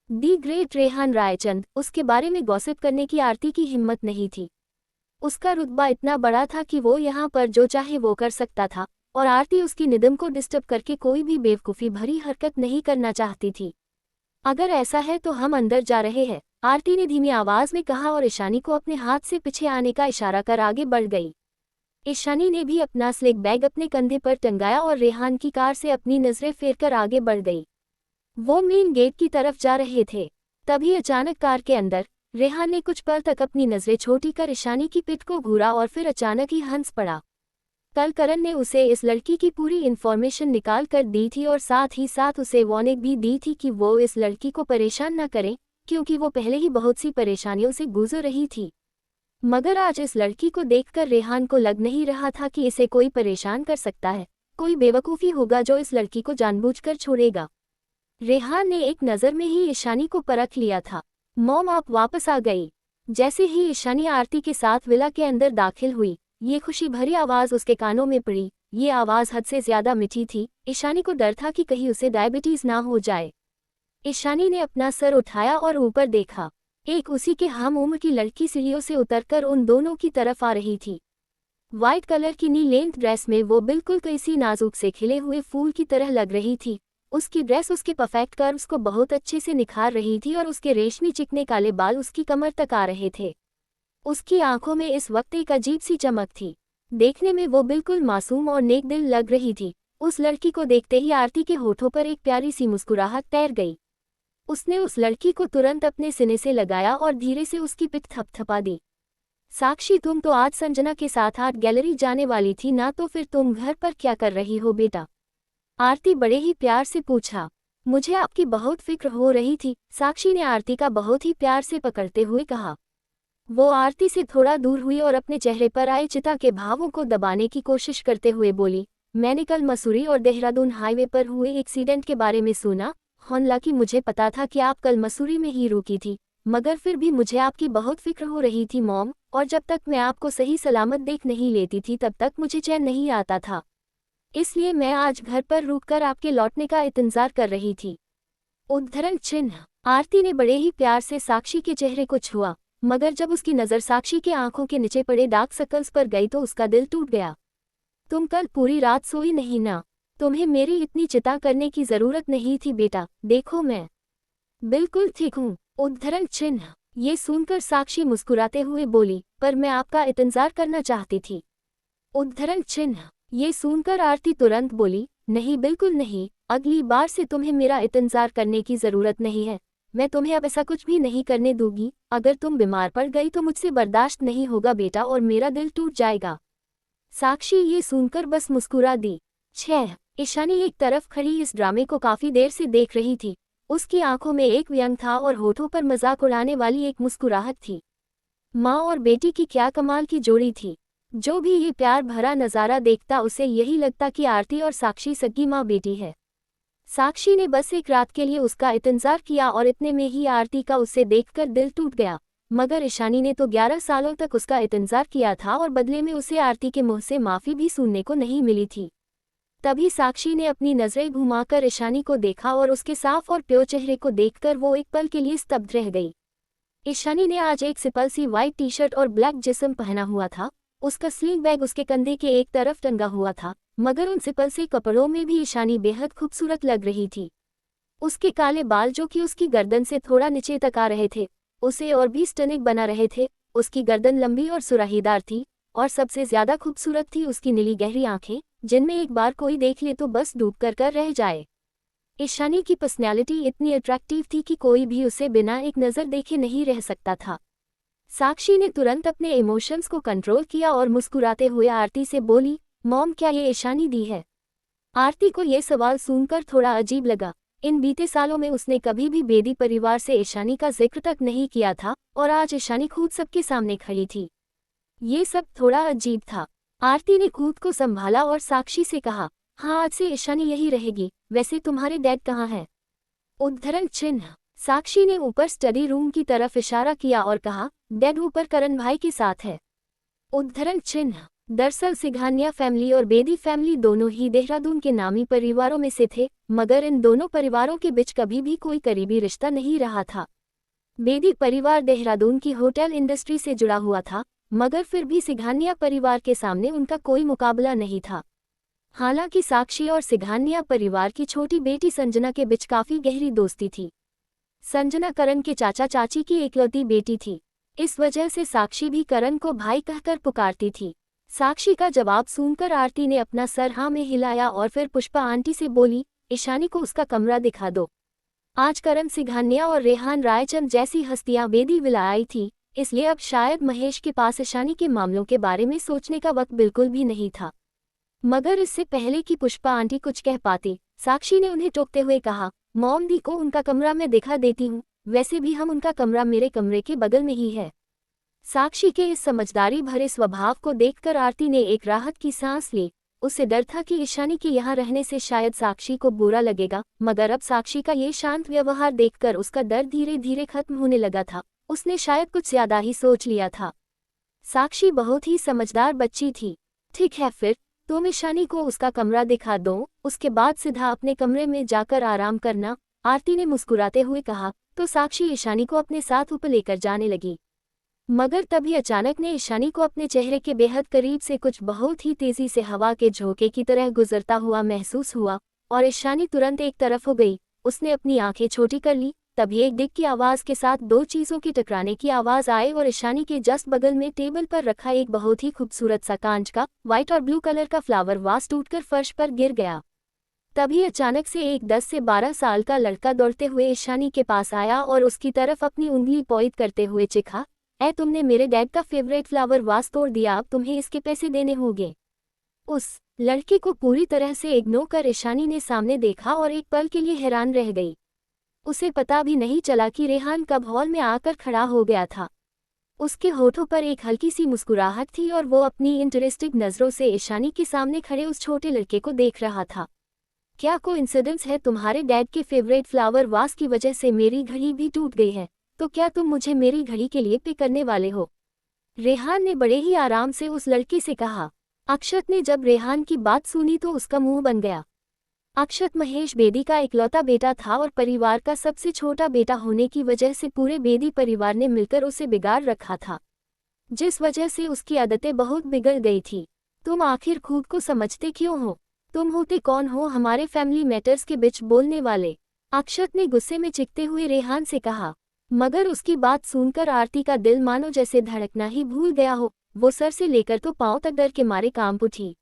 S1: दी ग्रेट रेहान रायचंद। उसके बारे में गॉसिप करने की आरती की हिम्मत नहीं थी। उसका रुतबा इतना बड़ा था कि वो यहाँ पर जो चाहे वो कर सकता था, और आरती उसकी निदम को डिस्टर्ब करके कोई भी बेवकूफ़ी भरी हरकत नहीं करना चाहती थी। अगर ऐसा है तो हम अंदर जा रहे हैं, आरती ने धीमी आवाज में कहा और ईशानी को अपने हाथ से पीछे आने का इशारा कर आगे बढ़ गई। ईशानी ने भी अपना स्लिक बैग अपने कंधे पर टंगाया और रेहान की कार से अपनी नजरें फेरकर आगे बढ़ गई। वो मेन गेट की तरफ जा रहे थे, तभी अचानक कार के अंदर रेहान ने कुछ पल तक अपनी नजरें छोटी कर ईशानी की पिठ को घूरा और फिर अचानक ही हंस पड़ा। कल करण ने उसे इस लड़की की पूरी इन्फॉर्मेशन निकाल कर दी थी और साथ ही साथ उसे वार्निंग भी दी थी कि वो इस लड़की को परेशान न करे, क्योंकि वो पहले ही बहुत सी परेशानियों से गुजर रही थी। मगर आज इस लड़की को देखकर रेहान को लग नहीं रहा था कि इसे कोई परेशान कर सकता है। कोई बेवकूफ़ी होगा जो इस लड़की को जानबूझकर छोड़ेगा। रेहान ने एक नज़र में ही ईशानी को परख लिया था। मॉम, आप वापस आ गई। जैसे ही ईशानी आरती के साथ विला के अंदर दाखिल हुई, ये खुशी भरी आवाज़ उसके कानों में पड़ी। ये आवाज़ हद से ज़्यादा मीठी थी। ईशानी को डर था कि कहीं उसे डायबिटीज़ ना हो जाए। ईशानी ने अपना सर उठाया और ऊपर देखा। एक उसी के हम उम्र की लड़की सीढ़ियों से उतरकर उन दोनों की तरफ आ रही थी। वाइट कलर की नी लेंथ ड्रेस में वो बिल्कुल किसी नाजुक से खिले हुए फूल की तरह लग रही थी। उसकी ड्रेस उसके परफेक्ट कर्व्स को बहुत अच्छे से निखार रही थी और उसके रेशमी चिकने काले बाल उसकी कमर तक आ रहे थे। उसकी आंखों में इस वक्त एक अजीब सी चमक थी। देखने में वो बिल्कुल मासूम और नेक दिल लग रही थी। उस लड़की को देखते ही आरती के होठों पर एक प्यारी सी मुस्कुराहट तैर गई। उसने उस लड़की को तुरंत अपने सीने से लगाया और धीरे से उसकी पिठ थपथपा दी। साक्षी, तुम तो आज संजना के साथ आर्ट गैलरी जाने वाली थी ना, तो फिर तुम घर पर क्या कर रही हो बेटा? आरती बड़े ही प्यार से पूछा। मुझे आपकी बहुत फिक्र हो रही थी, साक्षी ने आरती का बहुत ही प्यार से पकड़ते हुए कहा। वो आरती से थोड़ा दूर हुई और अपने चेहरे पर आए चिता के भावों को दबाने की कोशिश करते हुए बोली, मैंने कल मसूरी और देहरादून हाईवे पर हुए एक्सीडेंट के बारे में सुना। हालांकि मुझे पता था कि आप कल मसूरी में ही रुकी थी, मगर फिर भी मुझे आपकी बहुत फिक्र हो रही थी मॉम, और जब तक मैं आपको सही सलामत देख नहीं लेती थी तब तक मुझे चैन नहीं आता था। इसलिए मैं आज घर पर रुककर आपके लौटने का इंतजार कर रही थी। उद्धरण चिन्ह। आरती ने बड़े ही प्यार से साक्षी के चेहरे को छुआ, मगर जब उसकी नज़र साक्षी के आंखों के नीचे पड़े डार्क सर्कल्स पर गई तो उसका दिल टूट गया। तुम कल पूरी रात सोई नहीं ना? तुम्हें मेरी इतनी चिंता करने की जरूरत नहीं थी बेटा, देखो मैं बिल्कुल ठीक हूँ। उद्धरण चिन्ह। ये सुनकर साक्षी मुस्कुराते हुए बोली, पर मैं आपका इंतजार करना चाहती थी। उद्धरण चिन्ह। ये सुनकर आरती तुरंत बोली, नहीं बिल्कुल नहीं, अगली बार से तुम्हें मेरा इंतजार करने की जरूरत नहीं है। मैं तुम्हें अब ऐसा कुछ भी नहीं करने दूंगी। अगर तुम बीमार पड़ गई तो मुझसे बर्दाश्त नहीं होगा बेटा, और मेरा दिल टूट जाएगा। साक्षी ये सुनकर बस मुस्कुरा दी। 6। ईशानी एक तरफ खड़ी इस ड्रामे को काफी देर से देख रही थी। उसकी आंखों में एक व्यंग था और होठों पर मजाक उड़ाने वाली एक मुस्कुराहट थी। माँ और बेटी की क्या कमाल की जोड़ी थी। जो भी ये प्यार भरा नज़ारा देखता उसे यही लगता कि आरती और साक्षी सगी माँ बेटी है। साक्षी ने बस एक रात के लिए उसका इंतजार किया और इतने में ही आरती का उसे देखकर दिल टूट गया। मगर ईशानी ने तो 11 सालों तक उसका इंतजार किया था और बदले में उसे आरती के मुंह से माफ़ी भी सुनने को नहीं मिली थी। तभी साक्षी ने अपनी नज़रें घुमाकर ईशानी को देखा और उसके साफ और प्योर चेहरे को देखकर वो एक पल के लिए स्तब्ध रह गई। ईशानी ने आज एक सिंपल सी वाइट टी शर्ट और ब्लैक जिस्म पहना हुआ था। उसका स्लिंग बैग उसके कंधे के एक तरफ टंगा हुआ था, मगर उन सिंपल से कपड़ों में भी ईशानी बेहद खूबसूरत लग रही थी। उसके काले बाल जो कि उसकी गर्दन से थोड़ा नीचे तक आ रहे थे, उसे और भी स्टनिक बना रहे थे। उसकी गर्दन लंबी और सुराहीदार थी, और सबसे ज्यादा खूबसूरत थी उसकी नीली गहरी आंखें, जिनमें एक बार कोई देख ले तो बस डूब कर रह जाए। ईशानी की पर्सनैलिटी इतनी अट्रैक्टिव थी कि कोई भी उसे बिना एक नज़र देखे नहीं रह सकता था। साक्षी ने तुरंत अपने इमोशंस को कंट्रोल किया और मुस्कुराते हुए आरती से बोली, मॉम क्या ये ईशानी दी है? आरती को यह सवाल सुनकर थोड़ा अजीब लगा। इन बीते सालों में उसने कभी भी बेदी परिवार से ईशानी का जिक्र तक नहीं किया था, और आज ईशानी खुद सबके सामने खड़ी थी। ये सब थोड़ा अजीब था। आरती ने खुद को संभाला और साक्षी से कहा, हाँ आज से ईशानी यही रहेगी। वैसे तुम्हारे डैड कहाँ हैं? उद्धरण चिन्ह। साक्षी ने ऊपर स्टडी रूम की तरफ इशारा किया और कहा, डैड ऊपर करण भाई के साथ है। उद्धरण चिन्ह। दरअसल सिंघानिया फैमिली और बेदी फैमिली दोनों ही देहरादून के नामी परिवारों में से थे, मगर इन दोनों परिवारों के बीच कभी भी कोई करीबी रिश्ता नहीं रहा था। बेदी परिवार देहरादून की होटल इंडस्ट्री से जुड़ा हुआ था, मगर फिर भी सिंघानिया परिवार के सामने उनका कोई मुकाबला नहीं था। हालांकि साक्षी और सिंघानिया परिवार की छोटी बेटी संजना के बीच काफी गहरी दोस्ती थी। संजना करण के चाचा चाची की इकलौती बेटी थी। इस वजह से साक्षी भी करण को भाई कहकर पुकारती थी। साक्षी का जवाब सुनकर आरती ने अपना सर हाँ में हिलाया और फिर पुष्पा आंटी से बोली, ईशानी को उसका कमरा दिखा दो। आज करण सिंघानिया और रेहान रायचंद जैसी हस्तियां बेदी विला आई थी, इसलिए अब शायद महेश के पास ईशानी के मामलों के बारे में सोचने का वक्त बिल्कुल भी नहीं था। मगर इससे पहले कि पुष्पा आंटी कुछ कह पाती, साक्षी ने उन्हें टोकते हुए कहा, मॉम दी को उनका कमरा मैं दिखा देती हूँ। वैसे भी हम उनका कमरा मेरे कमरे के बगल में ही है। साक्षी के इस समझदारी भरे स्वभाव को देखकर आरती ने एक राहत की सांस ली। उसे डर था कि ईशानी के यहाँ रहने से शायद साक्षी को बुरा लगेगा, मगर अब साक्षी का ये शांत व्यवहार देखकर उसका डर धीरे धीरे खत्म होने लगा था। उसने शायद कुछ ज्यादा ही सोच लिया था। साक्षी बहुत ही समझदार बच्ची थी। ठीक है फिर, तुम ईशानी को उसका कमरा दिखा दो, उसके बाद सीधा अपने कमरे में जाकर आराम करना, आरती ने मुस्कुराते हुए कहा। तो साक्षी ईशानी को अपने साथ ऊपर लेकर जाने लगी। मगर तभी अचानक ने ईशानी को अपने चेहरे के बेहद करीब से कुछ बहुत ही तेजी से हवा के झोंके की तरह गुजरता हुआ महसूस हुआ, और ईशानी तुरंत एक तरफ हो गई। उसने अपनी आंखें छोटी कर ली। तभी एक डिग की आवाज के साथ दो चीजों के टकराने की आवाज आए और ईशानी के जस्ट बगल में टेबल पर रखा एक बहुत ही खूबसूरत सा कांच का व्हाइट और ब्लू कलर का फ्लावर वास टूटकर फर्श पर गिर गया। तभी अचानक से एक 10 से 12 साल का लड़का दौड़ते हुए ईशानी के पास आया और उसकी तरफ अपनी उंगली पॉइंट करते हुए चिखा, तुमने मेरे डैड का फेवरेट फ्लावर वास तोड़ दिया, अब तुम्हें इसके पैसे देने होंगे। उस लड़के को पूरी तरह से इग्नोर कर ईशानी ने सामने देखा और एक पल के लिए हैरान रह गई। उसे पता भी नहीं चला कि रेहान कब हॉल में आकर खड़ा हो गया था। उसके होठों पर एक हल्की सी मुस्कुराहट थी और वो अपनी इंटरेस्टिंग नज़रों से ईशानी के सामने खड़े उस छोटे लड़के को देख रहा था। क्या कोइंसिडेंस है, तुम्हारे डैड के फेवरेट फ्लावर वास की वजह से मेरी घड़ी भी टूट गई है, तो क्या तुम मुझे मेरी घड़ी के लिए पे करने वाले हो? रेहान ने बड़े ही आराम से उस लड़के से कहा। अक्षत ने जब रेहान की बात सुनी तो उसका मुंह बन गया। अक्षत महेश बेदी का इकलौता बेटा था और परिवार का सबसे छोटा बेटा होने की वजह से पूरे बेदी परिवार ने मिलकर उसे बिगाड़ रखा था, जिस वजह से उसकी आदतें बहुत बिगड़ गई थी। तुम आखिर खुद को समझते क्यों हो? तुम होते कौन हो हमारे फैमिली मैटर्स के बीच बोलने वाले? अक्षत ने गुस्से में चिखते हुए रेहान से कहा। मगर उसकी बात सुनकर आरती का दिल मानो जैसे धड़कना ही भूल गया हो। वो सर से लेकर तो पांव तक डर के मारे कांप उठी।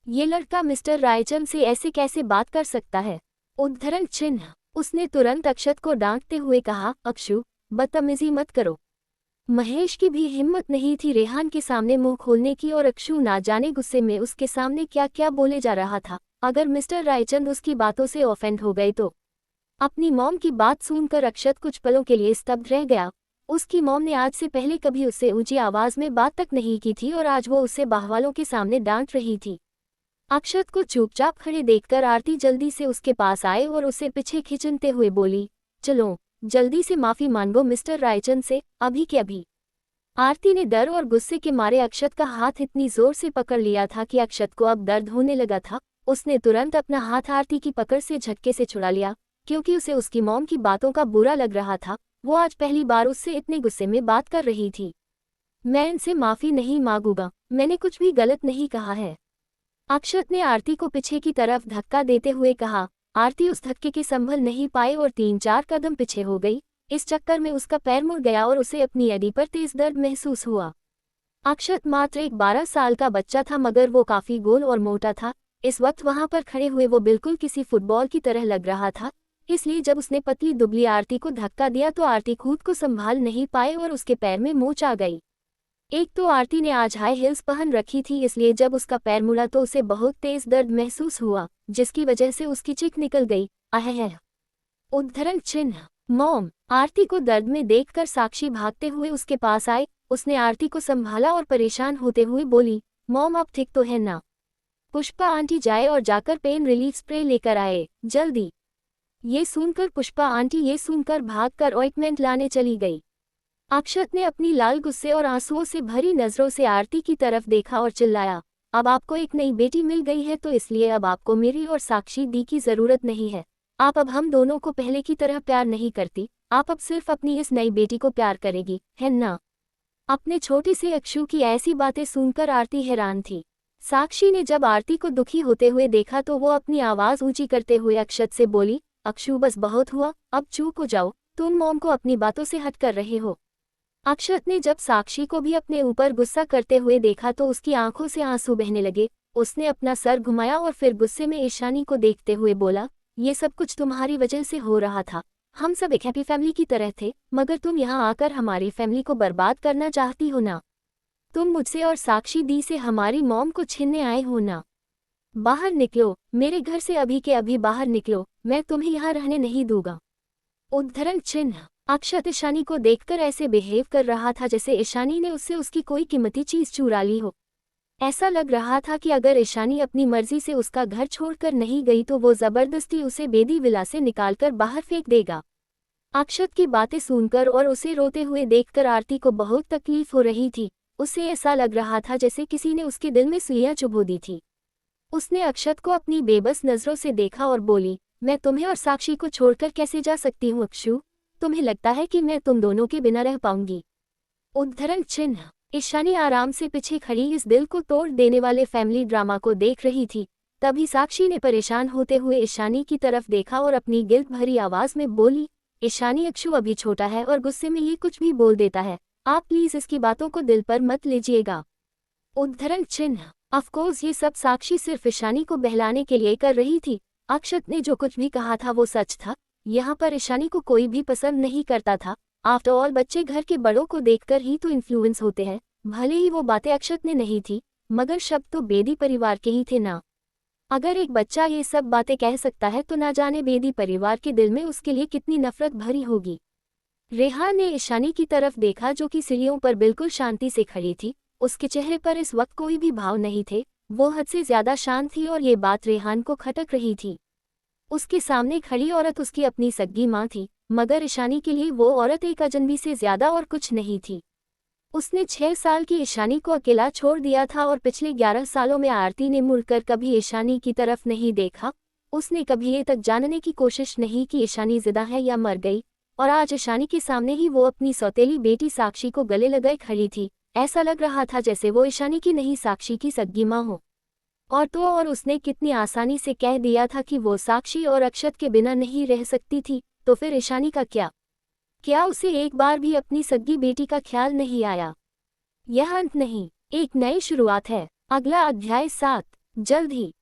S1: ये लड़का मिस्टर रायचंद से ऐसे कैसे बात कर सकता है? उद्धरण चिन्ह। उसने तुरंत अक्षत को डांटते हुए कहा, अक्षु, बदतमीजी मत करो। महेश की भी हिम्मत नहीं थी रेहान के सामने मुंह खोलने की और अक्षु ना जाने गुस्से में उसके सामने क्या क्या बोले जा रहा था। अगर मिस्टर रायचंद उसकी बातों से ऑफेंड हो गए तो? अपनी मॉम की बात सुनकर अक्षत कुछ पलों के लिए स्तब्ध रह गया। उसकी मॉम ने आज से पहले कभी उससे ऊंची आवाज में बात तक नहीं की थी और आज वो उसे बाहवालों के सामने डांट रही थी। अक्षत को चुपचाप खड़े देखकर आरती जल्दी से उसके पास आए और उसे पीछे खींचते हुए बोली, चलो जल्दी से माफी मांगो मिस्टर रायचंद से, अभी के अभी। आरती ने डर और गुस्से के मारे अक्षत का हाथ इतनी जोर से पकड़ लिया था कि अक्षत को अब दर्द होने लगा था। उसने तुरंत अपना हाथ आरती की पकड़ से झटके से छुड़ा लिया, क्योंकि उसे उसकी मॉम की बातों का बुरा लग रहा था। वो आज पहली बार उससे इतने गुस्से में बात कर रही थी। मैं इनसे माफी नहीं मांगूंगा, मैंने कुछ भी गलत नहीं कहा है। अक्षत ने आरती को पीछे की तरफ धक्का देते हुए कहा। आरती उस धक्के के संभल नहीं पाए और 3-4 कदम पीछे हो गई। इस चक्कर में उसका पैर मुड़ गया और उसे अपनी एड़ी पर तेज दर्द महसूस हुआ। अक्षत मात्र एक 12 साल का बच्चा था, मगर वो काफी गोल और मोटा था। इस वक्त वहां पर खड़े हुए वो बिल्कुल किसी फुटबॉल की तरह लग रहा था। इसलिए जब उसने पतली दुबली आरती को धक्का दिया तो आरती खुद को संभाल नहीं पाए और उसके पैर में मोच आ गई। एक तो आरती ने आज हाई हील्स पहन रखी थी, इसलिए जब उसका पैर मुड़ा तो उसे बहुत तेज दर्द महसूस हुआ, जिसकी वजह से उसकी चीख निकल गई। अहह। उद्धरण चिन्ह। मॉम। आरती को दर्द में देखकर साक्षी भागते हुए उसके पास आए। उसने आरती को संभाला और परेशान होते हुए बोली, मॉम अब ठीक तो है ना? पुष्पा आंटी जाए और जाकर पेन रिलीफ स्प्रे लेकर आए, जल्दी। ये सुनकर भागकर ऑइंटमेंट लाने चली गई। अक्षत ने अपनी लाल गुस्से और आंसुओं से भरी नजरों से आरती की तरफ देखा और चिल्लाया, अब आपको एक नई बेटी मिल गई है तो इसलिए अब आपको मेरी और साक्षी दी की जरूरत नहीं है। आप अब हम दोनों को पहले की तरह प्यार नहीं करती, आप अब सिर्फ अपनी इस नई बेटी को प्यार करेगी, है ना? अपने छोटे से अक्षु की ऐसी बातें सुनकर आरती हैरान थी। साक्षी ने जब आरती को दुखी होते हुए देखा तो वो अपनी आवाज ऊंची करते हुए अक्षत से बोली, अक्षु बस बहुत हुआ, अब चुप हो जाओ, तुम मॉम को अपनी बातों से हट कर रहे हो। अक्षत ने जब साक्षी को भी अपने ऊपर गुस्सा करते हुए देखा तो उसकी आंखों से आंसू बहने लगे। उसने अपना सर घुमाया और फिर गुस्से में ईशानी को देखते हुए बोला, ये सब कुछ तुम्हारी वजह से हो रहा था। हम सब एक हैप्पी फैमिली की तरह थे, मगर तुम यहाँ आकर हमारी फैमिली को बर्बाद करना चाहती हो ना? तुम मुझसे और साक्षी दी से हमारी मॉम को छीनने आए हो ना? बाहर निकलो, मेरे घर से अभी के अभी बाहर निकलो, मैं तुम्हें यहाँ रहने नहीं दूंगा। उद्धरण चिन्ह। अक्षत ईशानी को देखकर ऐसे बिहेव कर रहा था जैसे ईशानी ने उससे उसकी कोई कीमती चीज चुरा ली हो। ऐसा लग रहा था कि अगर ईशानी अपनी मर्जी से उसका घर छोड़कर नहीं गई तो वो जबरदस्ती उसे बेदी विला से निकालकर बाहर फेंक देगा। अक्षत की बातें सुनकर और उसे रोते हुए देखकर आरती को बहुत तकलीफ हो रही थी। उसे ऐसा लग रहा था जैसे किसी ने उसके दिल में सुइयां चुभो दी थी। उसने अक्षत को अपनी बेबस नजरों से देखा और बोली, मैं तुम्हें और साक्षी को छोड़कर कैसे जा सकती हूँ अक्षु? तुम्हें लगता है कि मैं तुम दोनों के बिना रह पाऊंगी? उद्धरण चिन्ह। ईशानी आराम से पीछे खड़ी इस दिल को तोड़ देने वाले फैमिली ड्रामा को देख रही थी। तभी साक्षी ने परेशान होते हुए ईशानी की तरफ देखा और अपनी गिल्ट भरी आवाज में बोली, ईशानी अक्षु अभी छोटा है और गुस्से में ये कुछ भी बोल देता है, आप प्लीज इसकी बातों को दिल पर मत लीजिएगा। उद्धरण चिन्ह। अफकोर्स ये सब साक्षी सिर्फ ईशानी को बहलाने के लिए कर रही थी। अक्षत ने जो कुछ भी कहा था वो सच था। यहाँ पर ईशानी को कोई भी पसंद नहीं करता था। आफ्टर ऑल बच्चे घर के बड़ों को देखकर ही तो इन्फ्लुएंस होते हैं। भले ही वो बातें अक्षत ने नहीं थी, मगर शब्द तो बेदी परिवार के ही थे ना। अगर एक बच्चा ये सब बातें कह सकता है तो ना जाने बेदी परिवार के दिल में उसके लिए कितनी नफरत भरी होगी। रेहान ने ईशानी की तरफ देखा जो कि सीढ़ियों पर बिल्कुल शांति से खड़ी थी। उसके चेहरे पर इस वक्त कोई भी भाव नहीं थे। वो हद से ज्यादा शांत थी और ये बात रेहान को खटक रही थी। उसके सामने खड़ी औरत उसकी अपनी सग्गी माँ थी, मगर ईशानी के लिए वो औरत एक अजनबी से ज्यादा और कुछ नहीं थी। उसने 6 साल की ईशानी को अकेला छोड़ दिया था और पिछले 11 सालों में आरती ने मुड़कर कभी ईशानी की तरफ नहीं देखा। उसने कभी ये तक जानने की कोशिश नहीं कि ईशानी जिंदा है या मर गई, और आज ईशानी के सामने ही वो अपनी सौतेली बेटी साक्षी को गले लगाए खड़ी थी। ऐसा लग रहा था जैसे वो ईशानी की नहीं साक्षी की सगी माँ हो। और उसने कितनी आसानी से कह दिया था कि वो साक्षी और अक्षत के बिना नहीं रह सकती थी। तो फिर ईशानी का क्या उसे एक बार भी अपनी सगी बेटी का ख्याल नहीं आया? यह अंत नहीं, एक नई शुरुआत है। अगला अध्याय 7 जल्द ही।